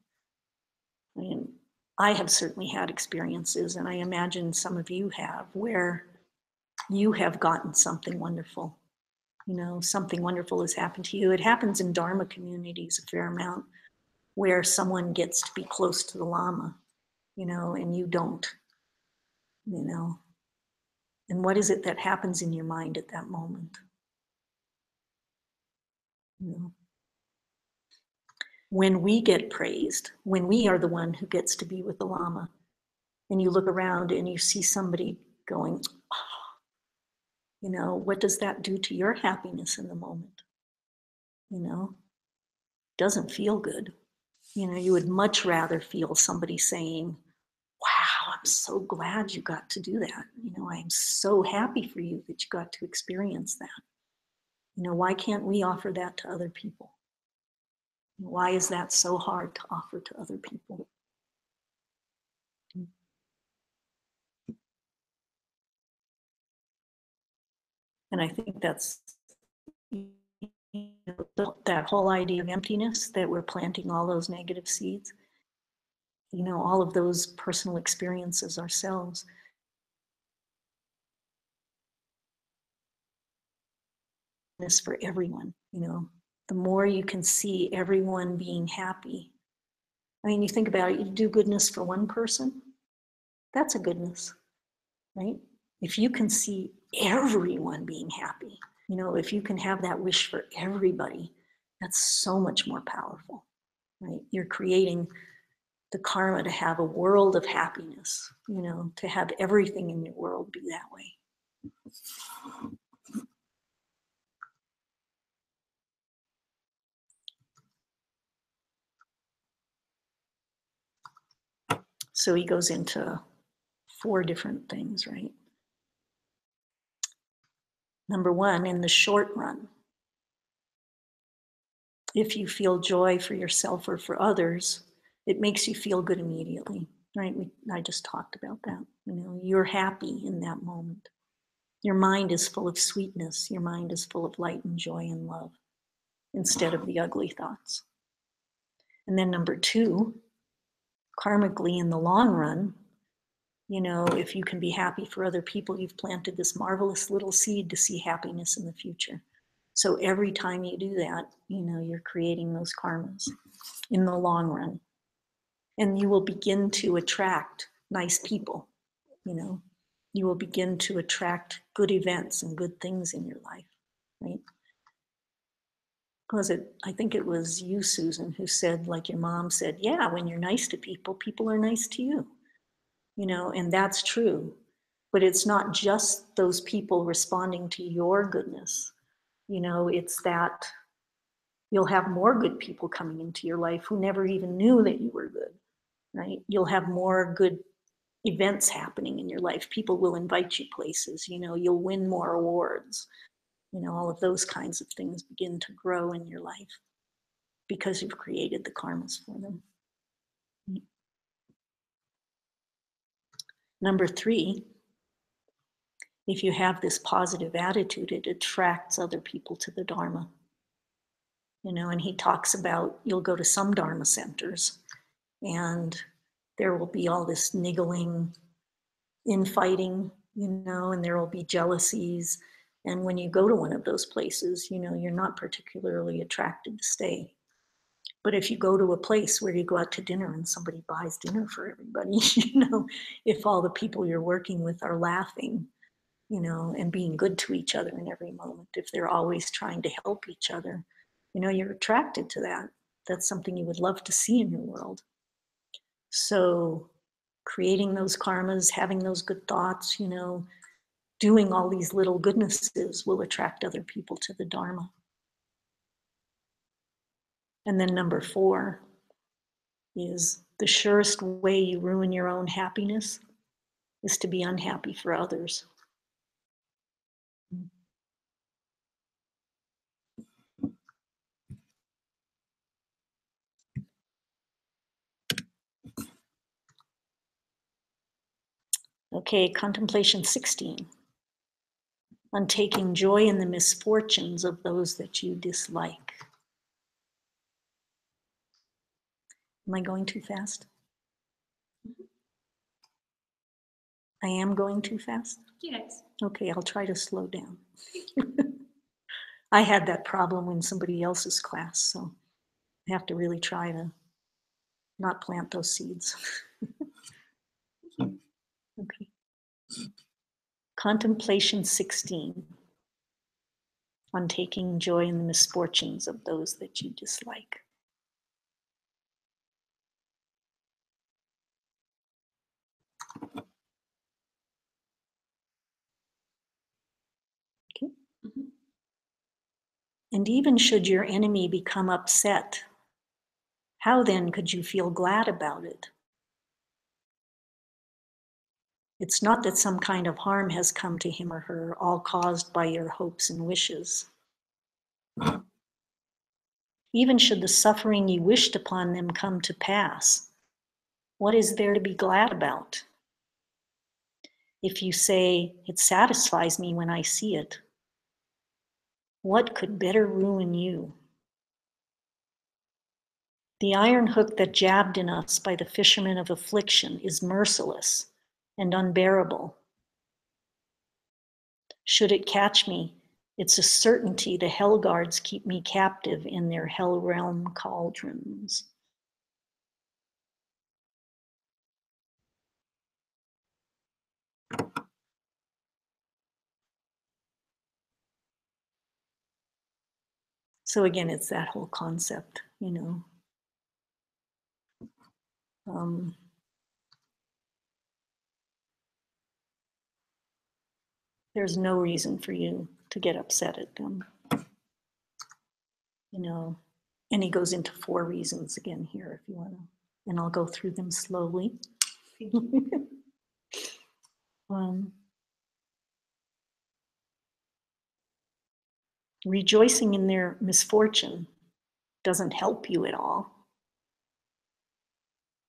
mean, I have certainly had experiences, and I imagine some of you have, where you have gotten something wonderful. You know, something wonderful has happened to you. It happens in Dharma communities a fair amount, where someone gets to be close to the Lama, you know, and you don't, you know. And what is it that happens in your mind at that moment? You know? When we get praised, when we are the one who gets to be with the Lama, and you look around and you see somebody going, oh, you know, what does that do to your happiness in the moment? You know, doesn't feel good. You know, you would much rather feel somebody saying, wow, I'm so glad you got to do that. You know, I'm so happy for you that you got to experience that. You know, why can't we offer that to other people? Why is that so hard to offer to other people? And I think that's, you know, that whole idea of emptiness, that we're planting all those negative seeds, you know, all of those personal experiences ourselves. This for everyone, you know, the more you can see everyone being happy. I mean, you think about it, you do goodness for one person, that's a goodness, right? If you can see everyone being happy, you know, if you can have that wish for everybody, that's so much more powerful, right? You're creating the karma to have a world of happiness, you know, to have everything in your world be that way. So he goes into 4 different things, right? Number 1, in the short run, if you feel joy for yourself or for others, it makes you feel good immediately, right? I just talked about that. You know, you're happy in that moment. Your mind is full of sweetness. Your mind is full of light and joy and love instead of the ugly thoughts. And then number 2, karmically in the long run, you know, if you can be happy for other people, you've planted this marvelous little seed to see happiness in the future. So every time you do that, you know, you're creating those karmas in the long run. And you will begin to attract nice people, you know, you will begin to attract good events and good things in your life, right? I think it was you, Susan, who said, like your mom said, yeah, when you're nice to people, people are nice to you, you know, and that's true. But it's not just those people responding to your goodness, you know, it's that you'll have more good people coming into your life who never even knew that you were good, right? You'll have more good events happening in your life. People will invite you places, you know, you'll win more awards, you know, all of those kinds of things begin to grow in your life because you've created the karmas for them. Number 3, if you have this positive attitude, it attracts other people to the Dharma. You know, and he talks about, you'll go to some Dharma centers and there will be all this niggling, infighting, you know, and there will be jealousies. And when you go to one of those places, you know, you're not particularly attracted to stay. But if you go to a place where you go out to dinner and somebody buys dinner for everybody, you know, if all the people you're working with are laughing, you know, and being good to each other in every moment, if they're always trying to help each other, you know, you're attracted to that. That's something you would love to see in your world. So creating those karmas, having those good thoughts, you know, doing all these little goodnesses will attract other people to the Dharma. And then number 4 is the surest way you ruin your own happiness is to be unhappy for others. Okay, contemplation 16. On taking joy in the misfortunes of those that you dislike. Am I going too fast? I am going too fast? Yes. Okay, I'll try to slow down. I had that problem in somebody else's class, so I have to really try to not plant those seeds. Okay. Contemplation 16. On taking joy in the misfortunes of those that you dislike. Okay. Mm-hmm. And even should your enemy become upset, how then could you feel glad about it? It's not that some kind of harm has come to him or her, all caused by your hopes and wishes. Even should the suffering you wished upon them come to pass, what is there to be glad about? If you say, it satisfies me when I see it, what could better ruin you? The iron hook that jabbed in us by the fisherman of affliction is merciless and unbearable. Should it catch me, it's a certainty the hell guards keep me captive in their hell realm cauldrons. So again, it's that whole concept, you know. There's no reason for you to get upset at them, you know. And he goes into 4 reasons again here, if you want to, and I'll go through them slowly. Rejoicing in their misfortune doesn't help you at all.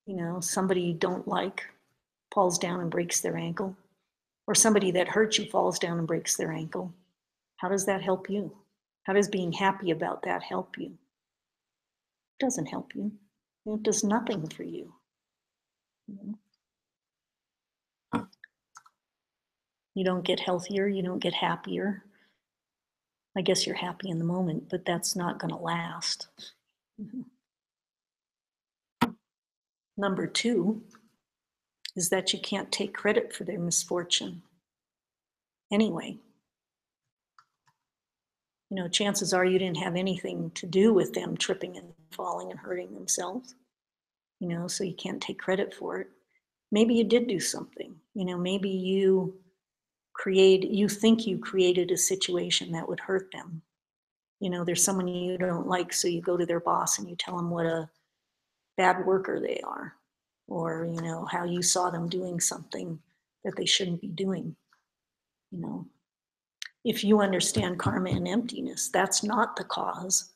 You know, somebody you don't like falls down and breaks their ankle, or somebody that hurts you falls down and breaks their ankle. How does that help you? How does being happy about that help you? It doesn't help you. It does nothing for you. You don't get healthier, you don't get happier. I guess you're happy in the moment, but that's not going to last. Number 2, is that you can't take credit for their misfortune anyway. You know, chances are you didn't have anything to do with them tripping and falling and hurting themselves, you know, so you can't take credit for it. Maybe you did do something, you know, maybe you think you created a situation that would hurt them. You know, there's someone you don't like, so you go to their boss and you tell them what a bad worker they are, or, you know, how you saw them doing something that they shouldn't be doing. You know, if you understand karma and emptiness, that's not the cause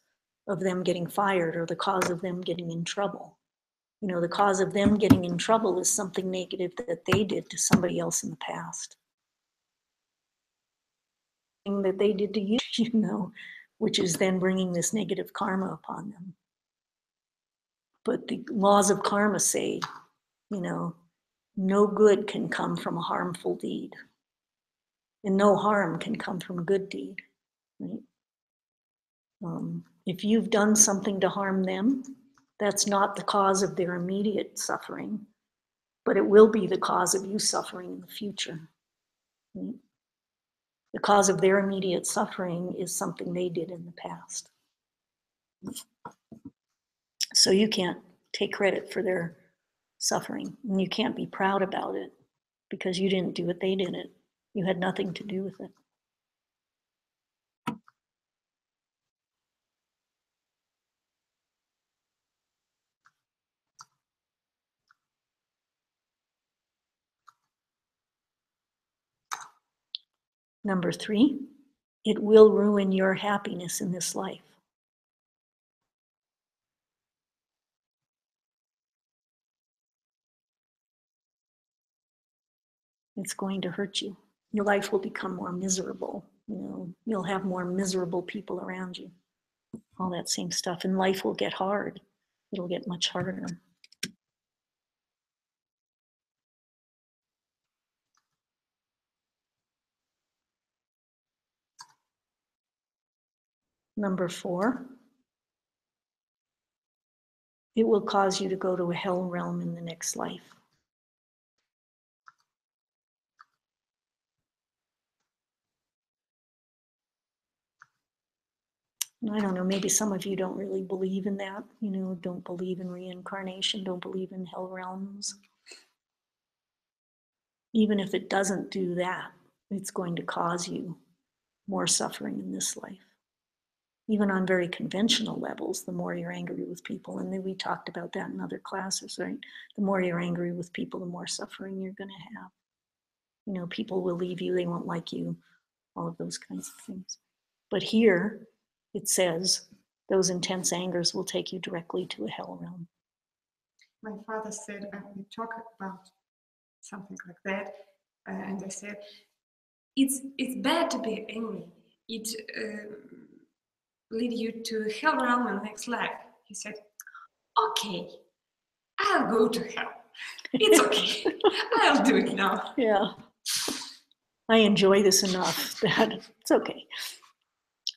of them getting fired or the cause of them getting in trouble. You know, the cause of them getting in trouble is something negative that they did to somebody else in the past. That they did to you, you know, which is then bringing this negative karma upon them. But the laws of karma say, you know, no good can come from a harmful deed, and no harm can come from a good deed. Right? If you've done something to harm them, that's not the cause of their immediate suffering, but it will be the cause of you suffering in the future. Right? The cause of their immediate suffering is something they did in the past. So you can't take credit for their suffering, and you can't be proud about it because you didn't do it, they did it. You had nothing to do with it. Number 3, it will ruin your happiness in this life. It's going to hurt you. Your life will become more miserable. You know, you'll have more miserable people around you. All that same stuff. And life will get hard. It'll get much harder. Number 4, it will cause you to go to a hell realm in the next life. I don't know, maybe some of you don't really believe in that, you know, don't believe in reincarnation, don't believe in hell realms. Even if it doesn't do that, it's going to cause you more suffering in this life. Even on very conventional levels, the more you're angry with people, and then we talked about that in other classes, right? The more you're angry with people, the more suffering you're going to have. You know, people will leave you, they won't like you, all of those kinds of things. But here, it says, those intense angers will take you directly to a hell realm. My father said, we talk about something like that, and I said, it's bad to be angry. It lead you to hell realm and next life. He said, okay, I'll go to hell. It's okay. I'll do it now. Yeah. I enjoy this enough that it's okay.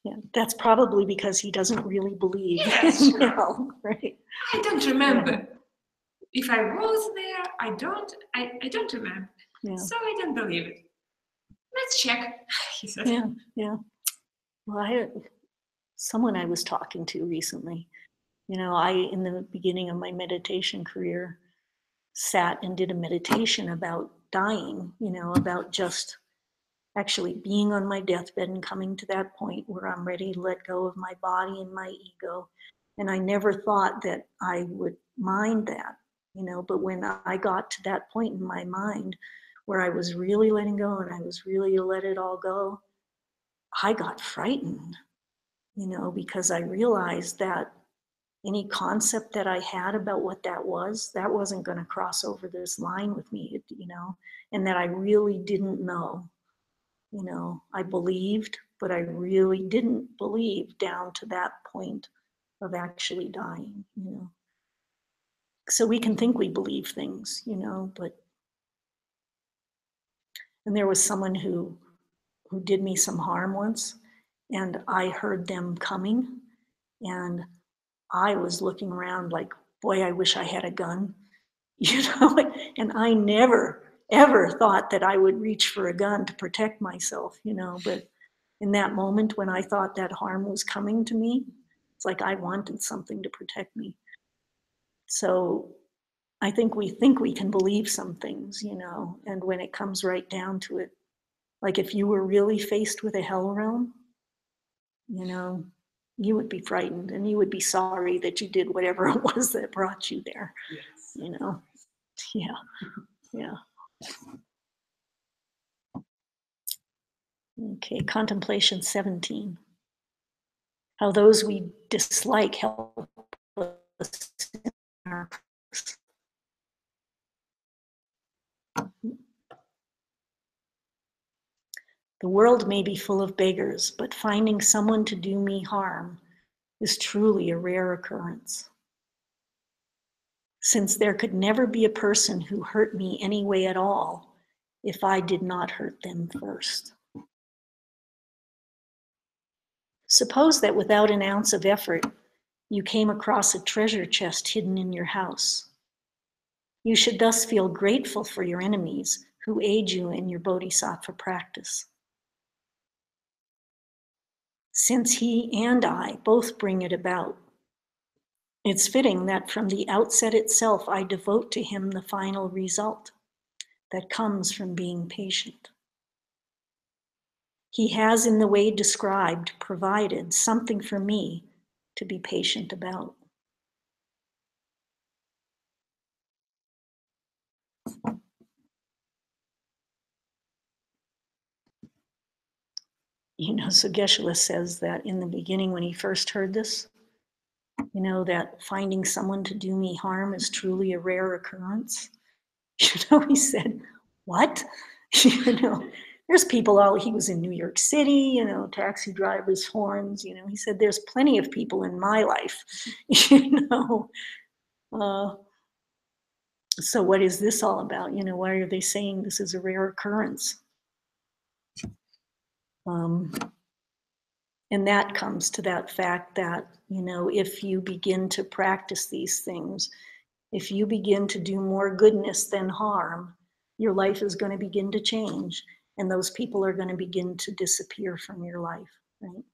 Yeah, that's probably because he doesn't really believe in hell, right? I don't remember. If I was there, I don't remember. Yeah. So I don't believe it. Let's check, he said. Yeah. Well, someone I was talking to recently, you know, in the beginning of my meditation career, sat and did a meditation about dying, you know, about just actually being on my deathbed and coming to that point where I'm ready to let go of my body and my ego. And I never thought that I would mind that, you know, but when I got to that point in my mind where I was really letting go and I was really to let it all go, I got frightened, you know, because I realized that any concept that I had about what that wasn't going to cross over this line with me, you know, and that I really didn't know. You know, I believed, but I really didn't believe down to that point of actually dying, you know. So we can think we believe things, you know, and there was someone who did me some harm once, and I heard them coming, and I was looking around like, boy, I wish I had a gun, you know, and I never, ever thought that I would reach for a gun to protect myself, you know, but in that moment when I thought that harm was coming to me, it's like I wanted something to protect me. So I think we can believe some things, you know, and when it comes right down to it, like if you were really faced with a hell realm, you know, you would be frightened and you would be sorry that you did whatever it was that brought you there, Yes. you know. Yeah, yeah. Okay, contemplation 17. How those we dislike help us in our practice. The world may be full of beggars, but finding someone to do me harm is truly a rare occurrence. Since there could never be a person who hurt me any way at all if I did not hurt them first. Suppose that without an ounce of effort, you came across a treasure chest hidden in your house. You should thus feel grateful for your enemies who aid you in your Bodhisattva practice. Since he and I both bring it about, it's fitting that from the outset itself I devote to him the final result that comes from being patient. He has, in the way described, provided something for me to be patient about. You know, so Geshe says that in the beginning when he first heard this, you know, that finding someone to do me harm is truly a rare occurrence. You know, he said, what? You know, there's people he was in New York City, you know, taxi drivers, horns, you know, he said, there's plenty of people in my life, you know. So what is this all about? You know, why are they saying this is a rare occurrence? And that comes to that fact that, you know, if you begin to practice these things, if you begin to do more goodness than harm, your life is going to begin to change, and those people are going to begin to disappear from your life, right?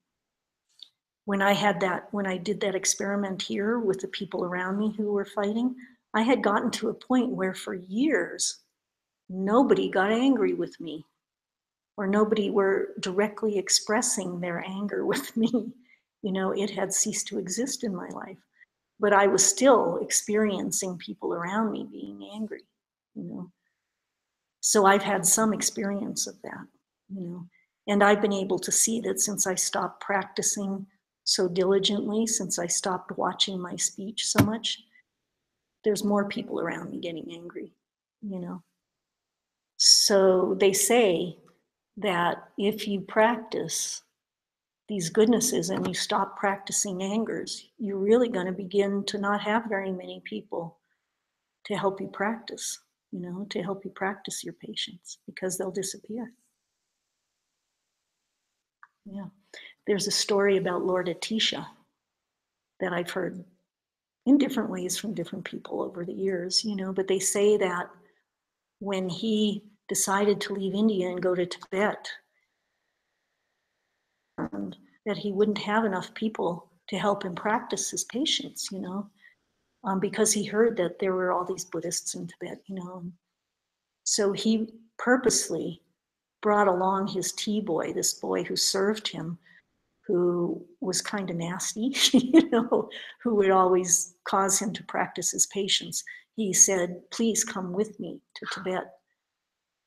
When I did that experiment here with the people around me who were fighting, I had gotten to a point where for years, nobody got angry with me, or nobody were directly expressing their anger with me. You know, it had ceased to exist in my life. But I was still experiencing people around me being angry, you know. So I've had some experience of that, you know. And I've been able to see that since I stopped practicing so diligently, since I stopped watching my speech so much, there's more people around me getting angry, you know. So they say that if you practice these goodnesses and you stop practicing angers, you're really going to begin to not have very many people to help you practice, you know, to help you practice your patience, because they'll disappear. Yeah. There's a story about Lord Atisha that I've heard in different ways from different people over the years, you know, but they say that when he decided to leave India and go to Tibet, and that he wouldn't have enough people to help him practice his patience, you know, because he heard that there were all these Buddhists in Tibet, you know. So he purposely brought along his tea boy, this boy who served him, who was kind of nasty, you know, who would always cause him to practice his patience. He said, please come with me to Tibet,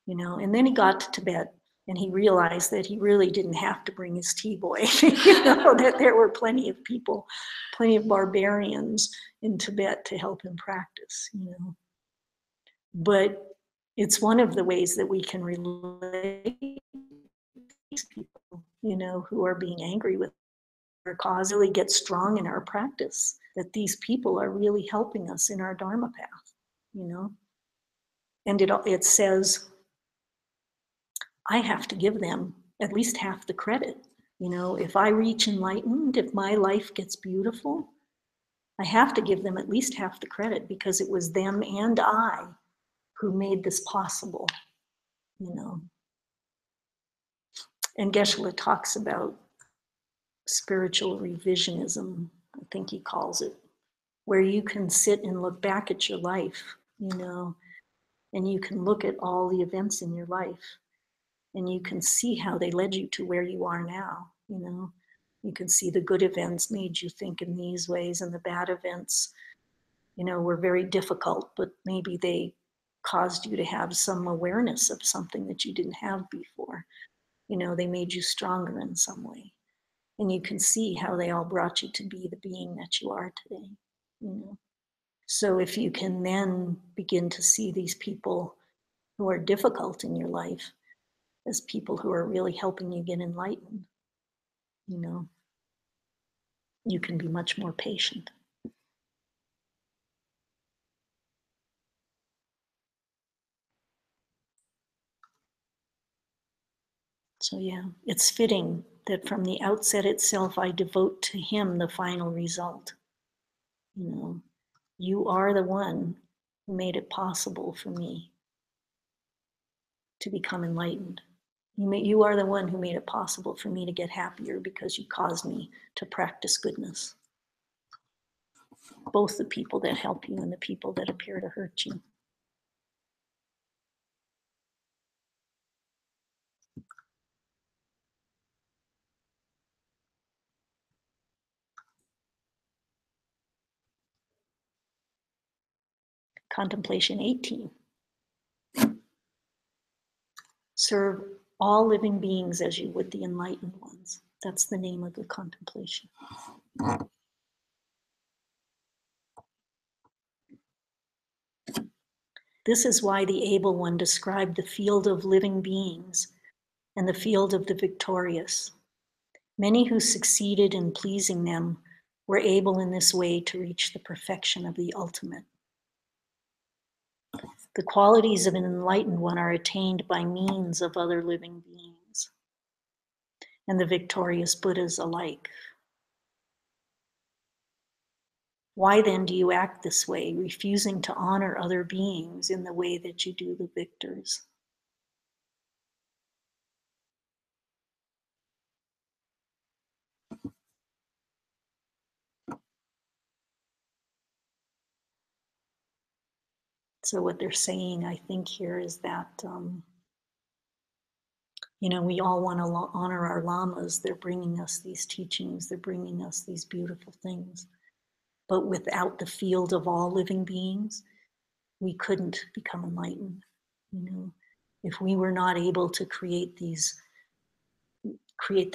you know. And then he got to Tibet and he realized that he really didn't have to bring his tea boy, you know, that there were plenty of people, plenty of barbarians in Tibet to help him practice, you know. But it's one of the ways that we can relate to these people, you know, who are being angry with our cause, really get strong in our practice, that these people are really helping us in our Dharma path, you know. And it says, I have to give them at least half the credit. You know, if I reach enlightened, if my life gets beautiful, I have to give them at least half the credit because it was them and I who made this possible, you know. And Geshe talks about spiritual revisionism, I think he calls it, where you can sit and look back at your life, you know, and you can look at all the events in your life and you can see how they led you to where you are now, you know. You can see the good events made you think in these ways, and the bad events, you know, were very difficult, but maybe they caused you to have some awareness of something that you didn't have before. You know, they made you stronger in some way. And you can see how they all brought you to be the being that you are today, you know. So if you can then begin to see these people who are difficult in your life as people who are really helping you get enlightened, you know, you can be much more patient. So yeah, it's fitting that from the outset itself, I devote to him the final result. You know, you are the one who made it possible for me to become enlightened. You are the one who made it possible for me to get happier because you caused me to practice goodness. Both the people that help you and the people that appear to hurt you. Contemplation 18. Serve all living beings as you would the enlightened ones. That's the name of the contemplation. This is why the able one described the field of living beings and the field of the victorious. Many who succeeded in pleasing them were able in this way to reach the perfection of the ultimate. The qualities of an enlightened one are attained by means of other living beings and the victorious Buddhas alike. Why then do you act this way, refusing to honor other beings in the way that you do the victors? So what they're saying, I think, here is that, you know, we all want to honor our lamas. They're bringing us these teachings. They're bringing us these beautiful things. But without the field of all living beings, we couldn't become enlightened. You know, if we were not able to create the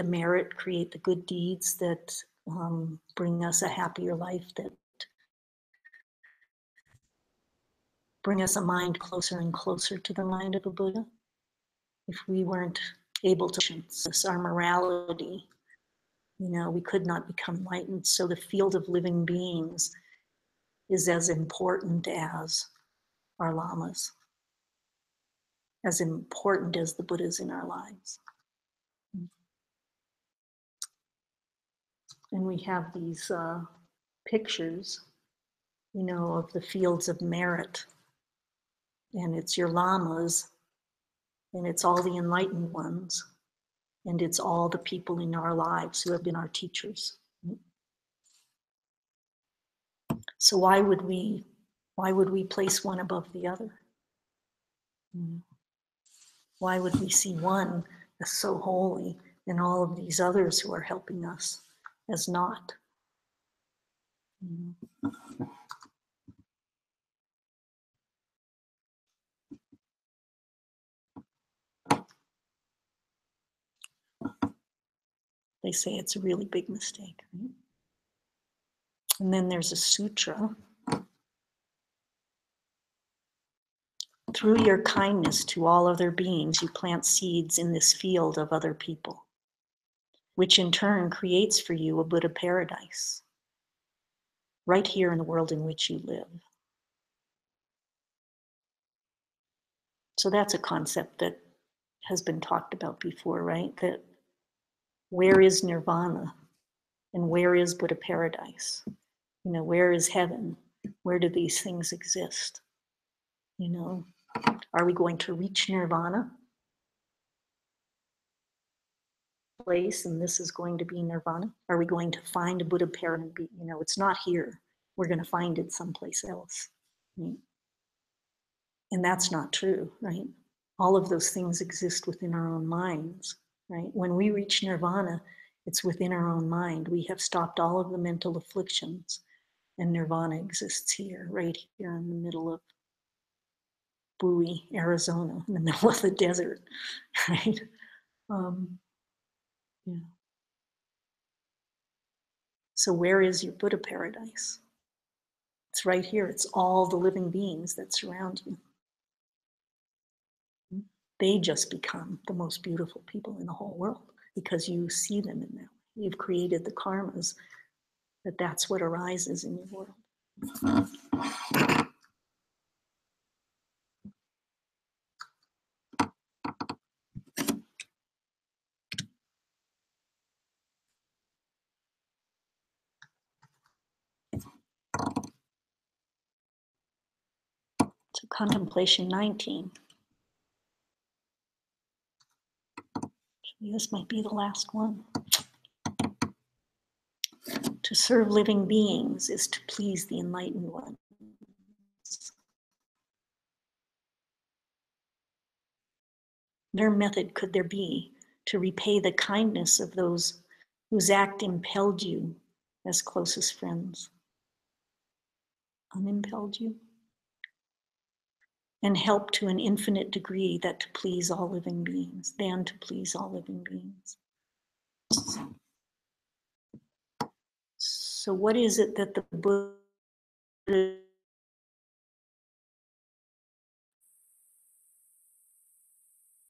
merit, create the good deeds that bring us a happier life, that bring us a mind closer and closer to the mind of a Buddha, if we weren't able to sense our morality, you know, we could not become enlightened. So the field of living beings is as important as our lamas, as important as the Buddhas in our lives. And we have these pictures, you know, of the fields of merit. And it's your lamas, and it's all the enlightened ones, and it's all the people in our lives who have been our teachers. So why would we place one above the other? Why would we see one as so holy and all of these others who are helping us as not? They say it's a really big mistake. Right? And then there's a sutra. Through your kindness to all other beings, you plant seeds in this field of other people, which in turn creates for you a Buddha paradise, right here in the world in which you live. So that's a concept that has been talked about before, right? That where is nirvana and where is Buddha paradise? You know, where is heaven? Where do these things exist? You know, are we going to reach nirvana? Place, and this is going to be nirvana? Are we going to find a Buddha paradise? You know, it's not here. We're going to find it someplace else. Right? And that's not true, right? All of those things exist within our own minds, right? When we reach nirvana, it's within our own mind. We have stopped all of the mental afflictions, and nirvana exists here, right here in the middle of Bowie, Arizona, in the middle of the desert, right? Yeah. So where is your Buddha paradise? It's right here. It's all the living beings that surround you. They just become the most beautiful people in the whole world because you see them in that. You've created the karmas that's what arises in your world. So contemplation 19. This might be the last one. To serve living beings is to please the enlightened ones. Their method could there be to repay the kindness of those whose act impelled you as closest friends? Unimpelled you? And help to an infinite degree that to please all living beings, than to please all living beings. So what is it that the Buddha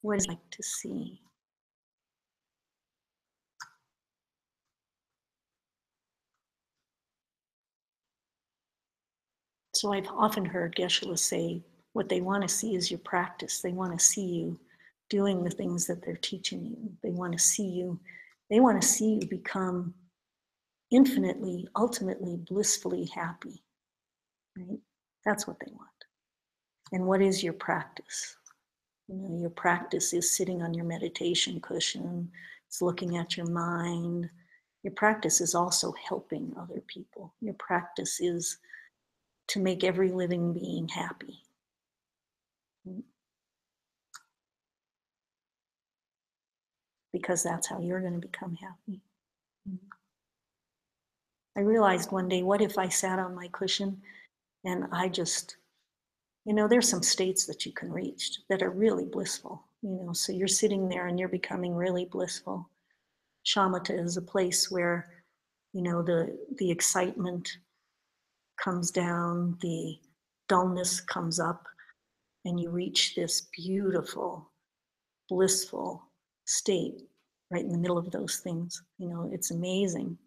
would like to see? So I've often heard Geshe-la say, what they want to see is your practice. They want to see you doing the things that they're teaching you. They want to see you become infinitely, ultimately, blissfully happy, right? That's what they want. And what is your practice? You know, your practice is sitting on your meditation cushion. It's looking at your mind. Your practice is also helping other people. Your practice is to make every living being happy. Because that's how you're going to become happy. I realized one day, what if I sat on my cushion and I just, you know, there's some states that you can reach that are really blissful, you know, so you're sitting there and you're becoming really blissful. Shamatha is a place where, you know, the excitement comes down, the dullness comes up, and you reach this beautiful, blissful state right in the middle of those things. You know, it's amazing.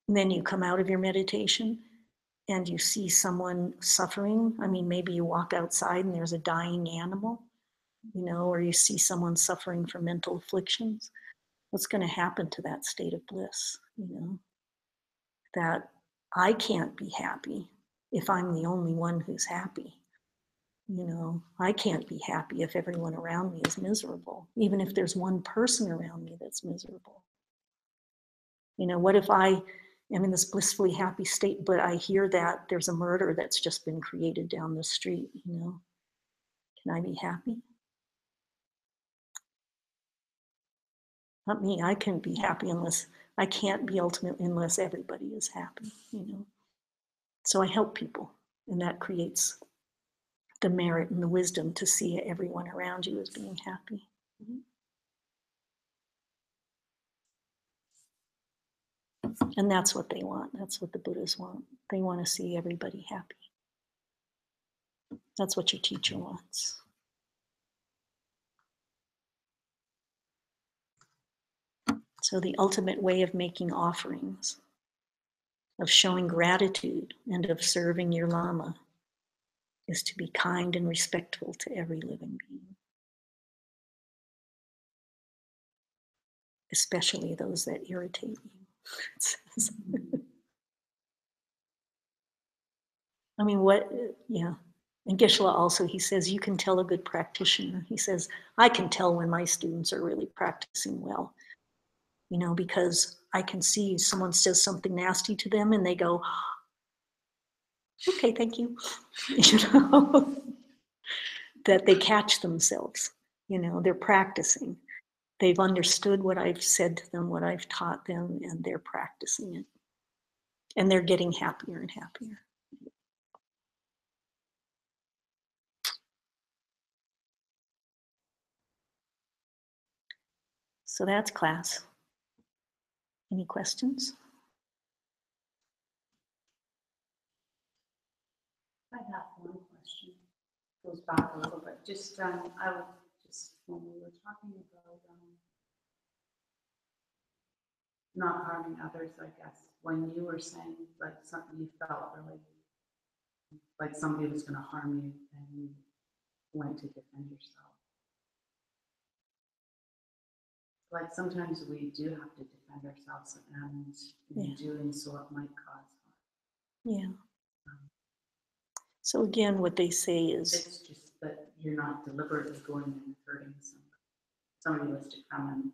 And then you come out of your meditation and you see someone suffering. I mean, maybe you walk outside and there's a dying animal, you know, or you see someone suffering from mental afflictions. What's going to happen to that state of bliss, you know? That I can't be happy if I'm the only one who's happy. You know, I can't be happy if everyone around me is miserable, even if there's one person around me that's miserable. You know, what if I am in this blissfully happy state, but I hear that there's a murder that's just been created down the street, you know? Can I be happy? Not me. I can't be happy I can't be ultimately unless everybody is happy, you know? So I help people, and that creates the merit and the wisdom to see everyone around you as being happy. And that's what they want. That's what the Buddhas want. They want to see everybody happy. That's what your teacher wants. So the ultimate way of making offerings, of showing gratitude, and of serving your Lama is to be kind and respectful to every living being, especially those that irritate you. I mean, what, yeah. And Geshe also, he says, you can tell a good practitioner. He says, I can tell when my students are really practicing well, you know, because I can see someone says something nasty to them and they go, okay, thank you. You know, that they catch themselves, you know, they're practicing. They've understood what I've said to them, what I've taught them, and they're practicing it. And they're getting happier and happier. So that's class. Any questions? I have one question. Goes back a little bit. Just I was just when we were talking about not harming others, I guess, when you were saying like something you felt really like somebody was going to harm you and you went to defend yourself. Like sometimes we do have to defend ourselves, and in doing so it might cause harm. Yeah. So again, what they say is, it's just that you're not deliberately going and hurting somebody. Somebody was to come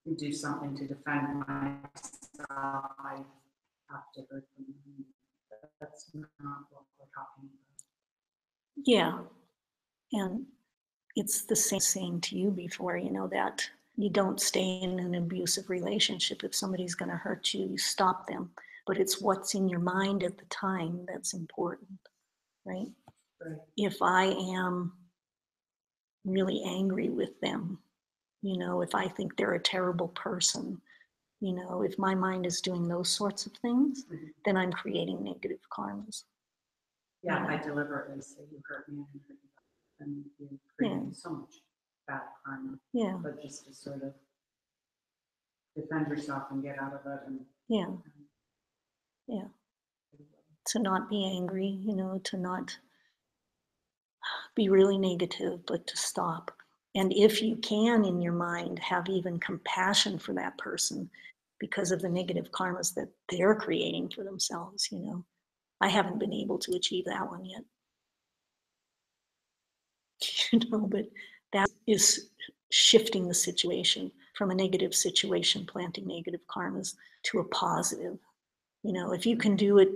and do something to defend myself, I have to hurt them. That's not what we're talking about. yeah. And it's the same saying to you before, you know, that you don't stay in an abusive relationship. If somebody's going to hurt you, you stop them. But it's what's in your mind at the time that's important, right? Right. If I am really angry with them, you know, if I think they're a terrible person, you know, if my mind is doing those sorts of things, then I'm creating negative karmas. Yeah, if I deliberately say you hurt me and hurt you, and you're creating so much bad karma. Yeah. But just to sort of defend yourself and get out of it. And yeah. To not be angry, you know, to not be really negative, but to stop. And if you can, in your mind, have even compassion for that person because of the negative karmas that they're creating for themselves, you know. I haven't been able to achieve that one yet. You know, but that is shifting the situation from a negative situation, planting negative karmas, to a positive. You know, if you can do it,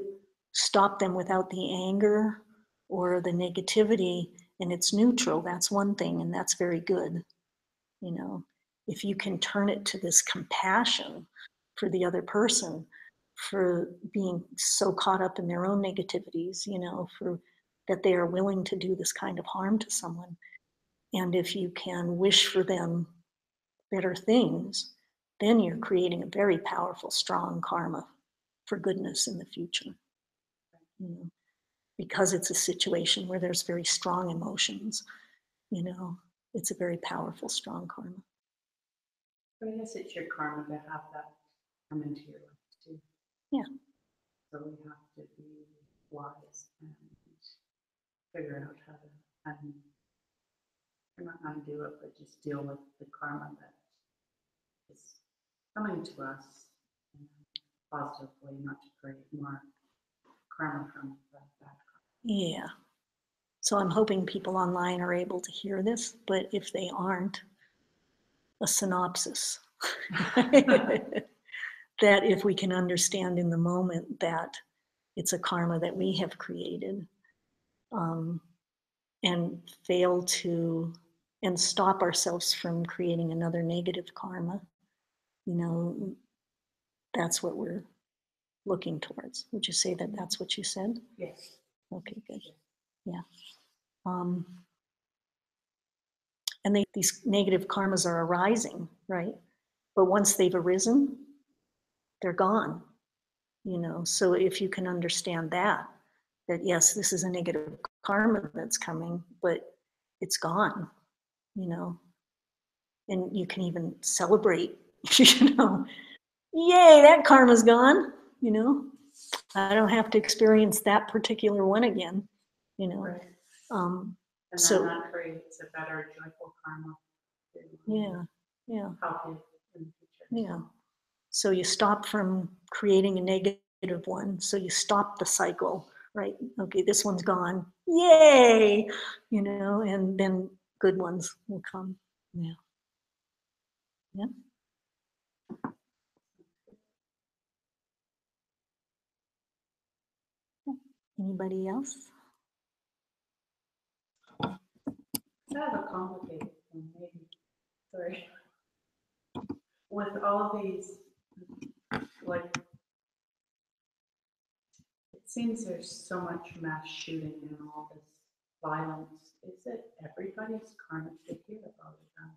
stop them without the anger or the negativity, and it's neutral, that's one thing, and that's very good. You know, if you can turn it to this compassion for the other person, for being so caught up in their own negativities, you know, for that they are willing to do this kind of harm to someone. And if you can wish for them better things, then you're creating a very powerful, strong karma for goodness in the future. You know, because it's a situation where there's very strong emotions, you know, it's a very powerful, strong karma. But I guess it's your karma to have that come into your life too. Yeah. So we have to be wise and figure out how to not undo it, but just deal with the karma that is coming to us in a positive way, not to create more karma from that bad karma. Yeah. So I'm hoping people online are able to hear this, but if they aren't, a synopsis. That if we can understand in the moment that it's a karma that we have created, and fail to, and stop ourselves from creating another negative karma, you know, that's what we're looking towards. Would you say that that's what you said? Yes. Okay, good. Yeah. And these negative karmas are arising, right? But once they've arisen, they're gone, you know. So if you can understand that yes, this is a negative karma that's coming, but it's gone, you know. And you can even celebrate, you know, yay, that karma's gone, you know. I don't have to experience that particular one again, you know. Right. And so then that creates a better, joyful karma. Yeah. Help you in the future. Yeah. So you stop from creating a negative one. So you stop the cycle right? Okay, this one's gone. Yay! You know, and then good ones will come. Yeah. Yeah. Anybody else? I have a complicated one, maybe. Sorry. With all these, like, it seems there's so much mass shooting and all this violence. Is it everybody's karma to hear about it now?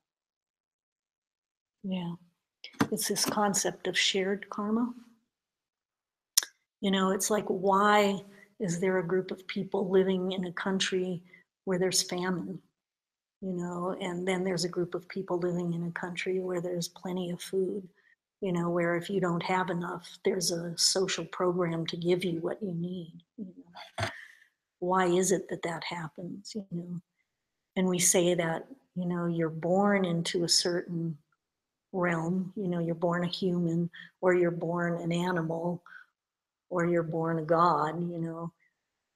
Yeah. It's this concept of shared karma. You know, it's like, why is there a group of people living in a country where there's famine? You know, and then there's a group of people living in a country where there's plenty of food, you know, where if you don't have enough, there's a social program to give you what you need. You know? Why is it that that happens? You know, and we say that, you know, you're born into a certain realm, you know, you're born a human, or you're born an animal, or you're born a god, you know,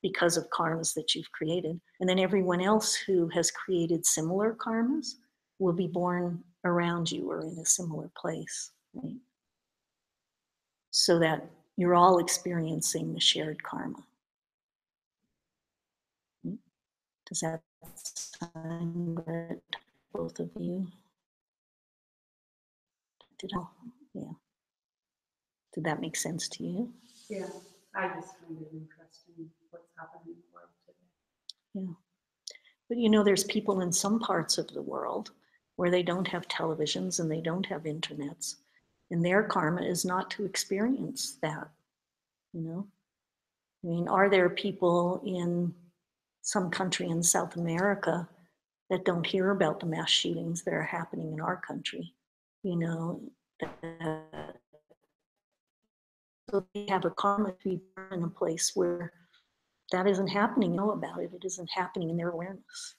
because of karmas that you've created. And then everyone else who has created similar karmas will be born around you or in a similar place, right? So that you're all experiencing the shared karma. Does that sound good to both of you? Yeah. Did that make sense to you? Yeah, I just find it interesting what's happening in the world today. Yeah. But you know, there's people in some parts of the world where they don't have televisions and they don't have internets. And their karma is not to experience that, you know? I mean, are there people in some country in South America that don't hear about the mass shootings that are happening in our country? You know, so they have a karma to be in a place where that isn't happening, know about it, it isn't happening in their awareness.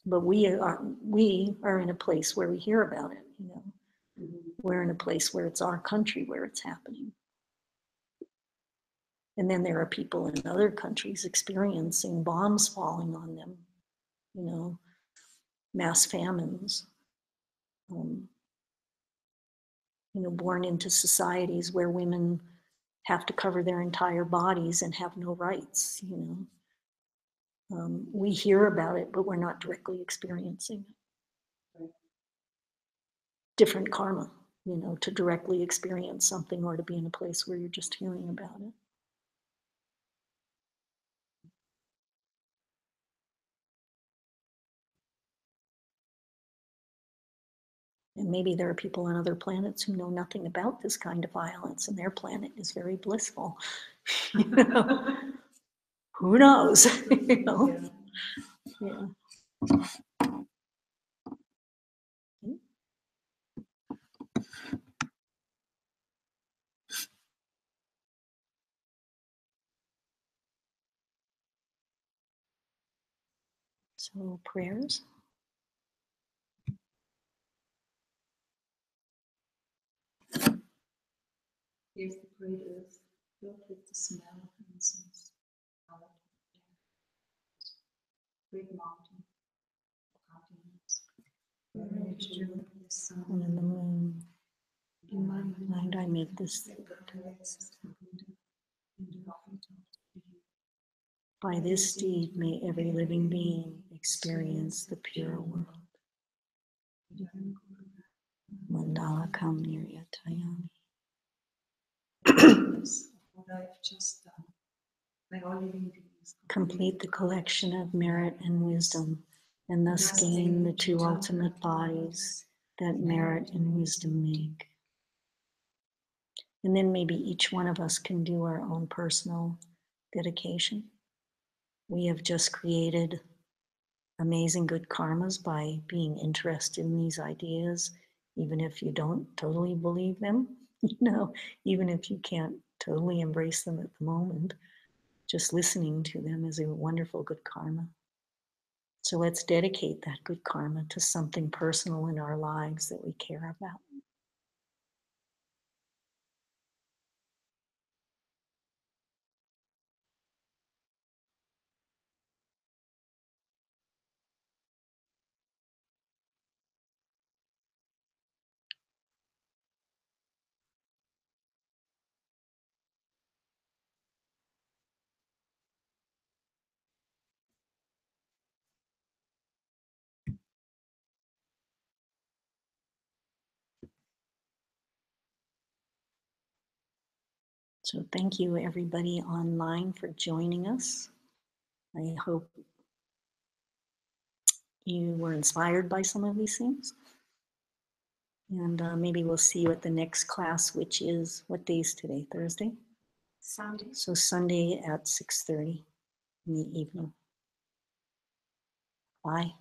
But we are in a place where we hear about it, you know. We're in a place where it's our country where it's happening. And then there are people in other countries experiencing bombs falling on them, you know, mass famines, you know, born into societies where women have to cover their entire bodies and have no rights, you know. We hear about it, but we're not directly experiencing it. Different karma, you know, to directly experience something or to be in a place where you're just hearing about it. And maybe there are people on other planets who know nothing about this kind of violence and their planet is very blissful. You know? Who knows? You know? Yeah. So prayers. Here's the great earth, filled with the smell of incense. Great mountain, continents, the sun And the moon. in my Mind, I make this by this deed may every living being experience the pure world. Mandala kam niryatayami. What I've just done, by all living beings, Complete the collection of merit and wisdom, and thus gain the two ultimate bodies that merit and wisdom make. And then maybe each one of us can do our own personal dedication. We have just created amazing good karmas by being interested in these ideas, even if you don't totally believe them, you know, even if you can't totally embrace them at the moment, just listening to them is a wonderful good karma. So let's dedicate that good karma to something personal in our lives that we care about. So thank you everybody online for joining us. I hope you were inspired by some of these things. And maybe we'll see you at the next class, which is, what day is today? Thursday? Sunday. So Sunday at 6:30 in the evening. Bye.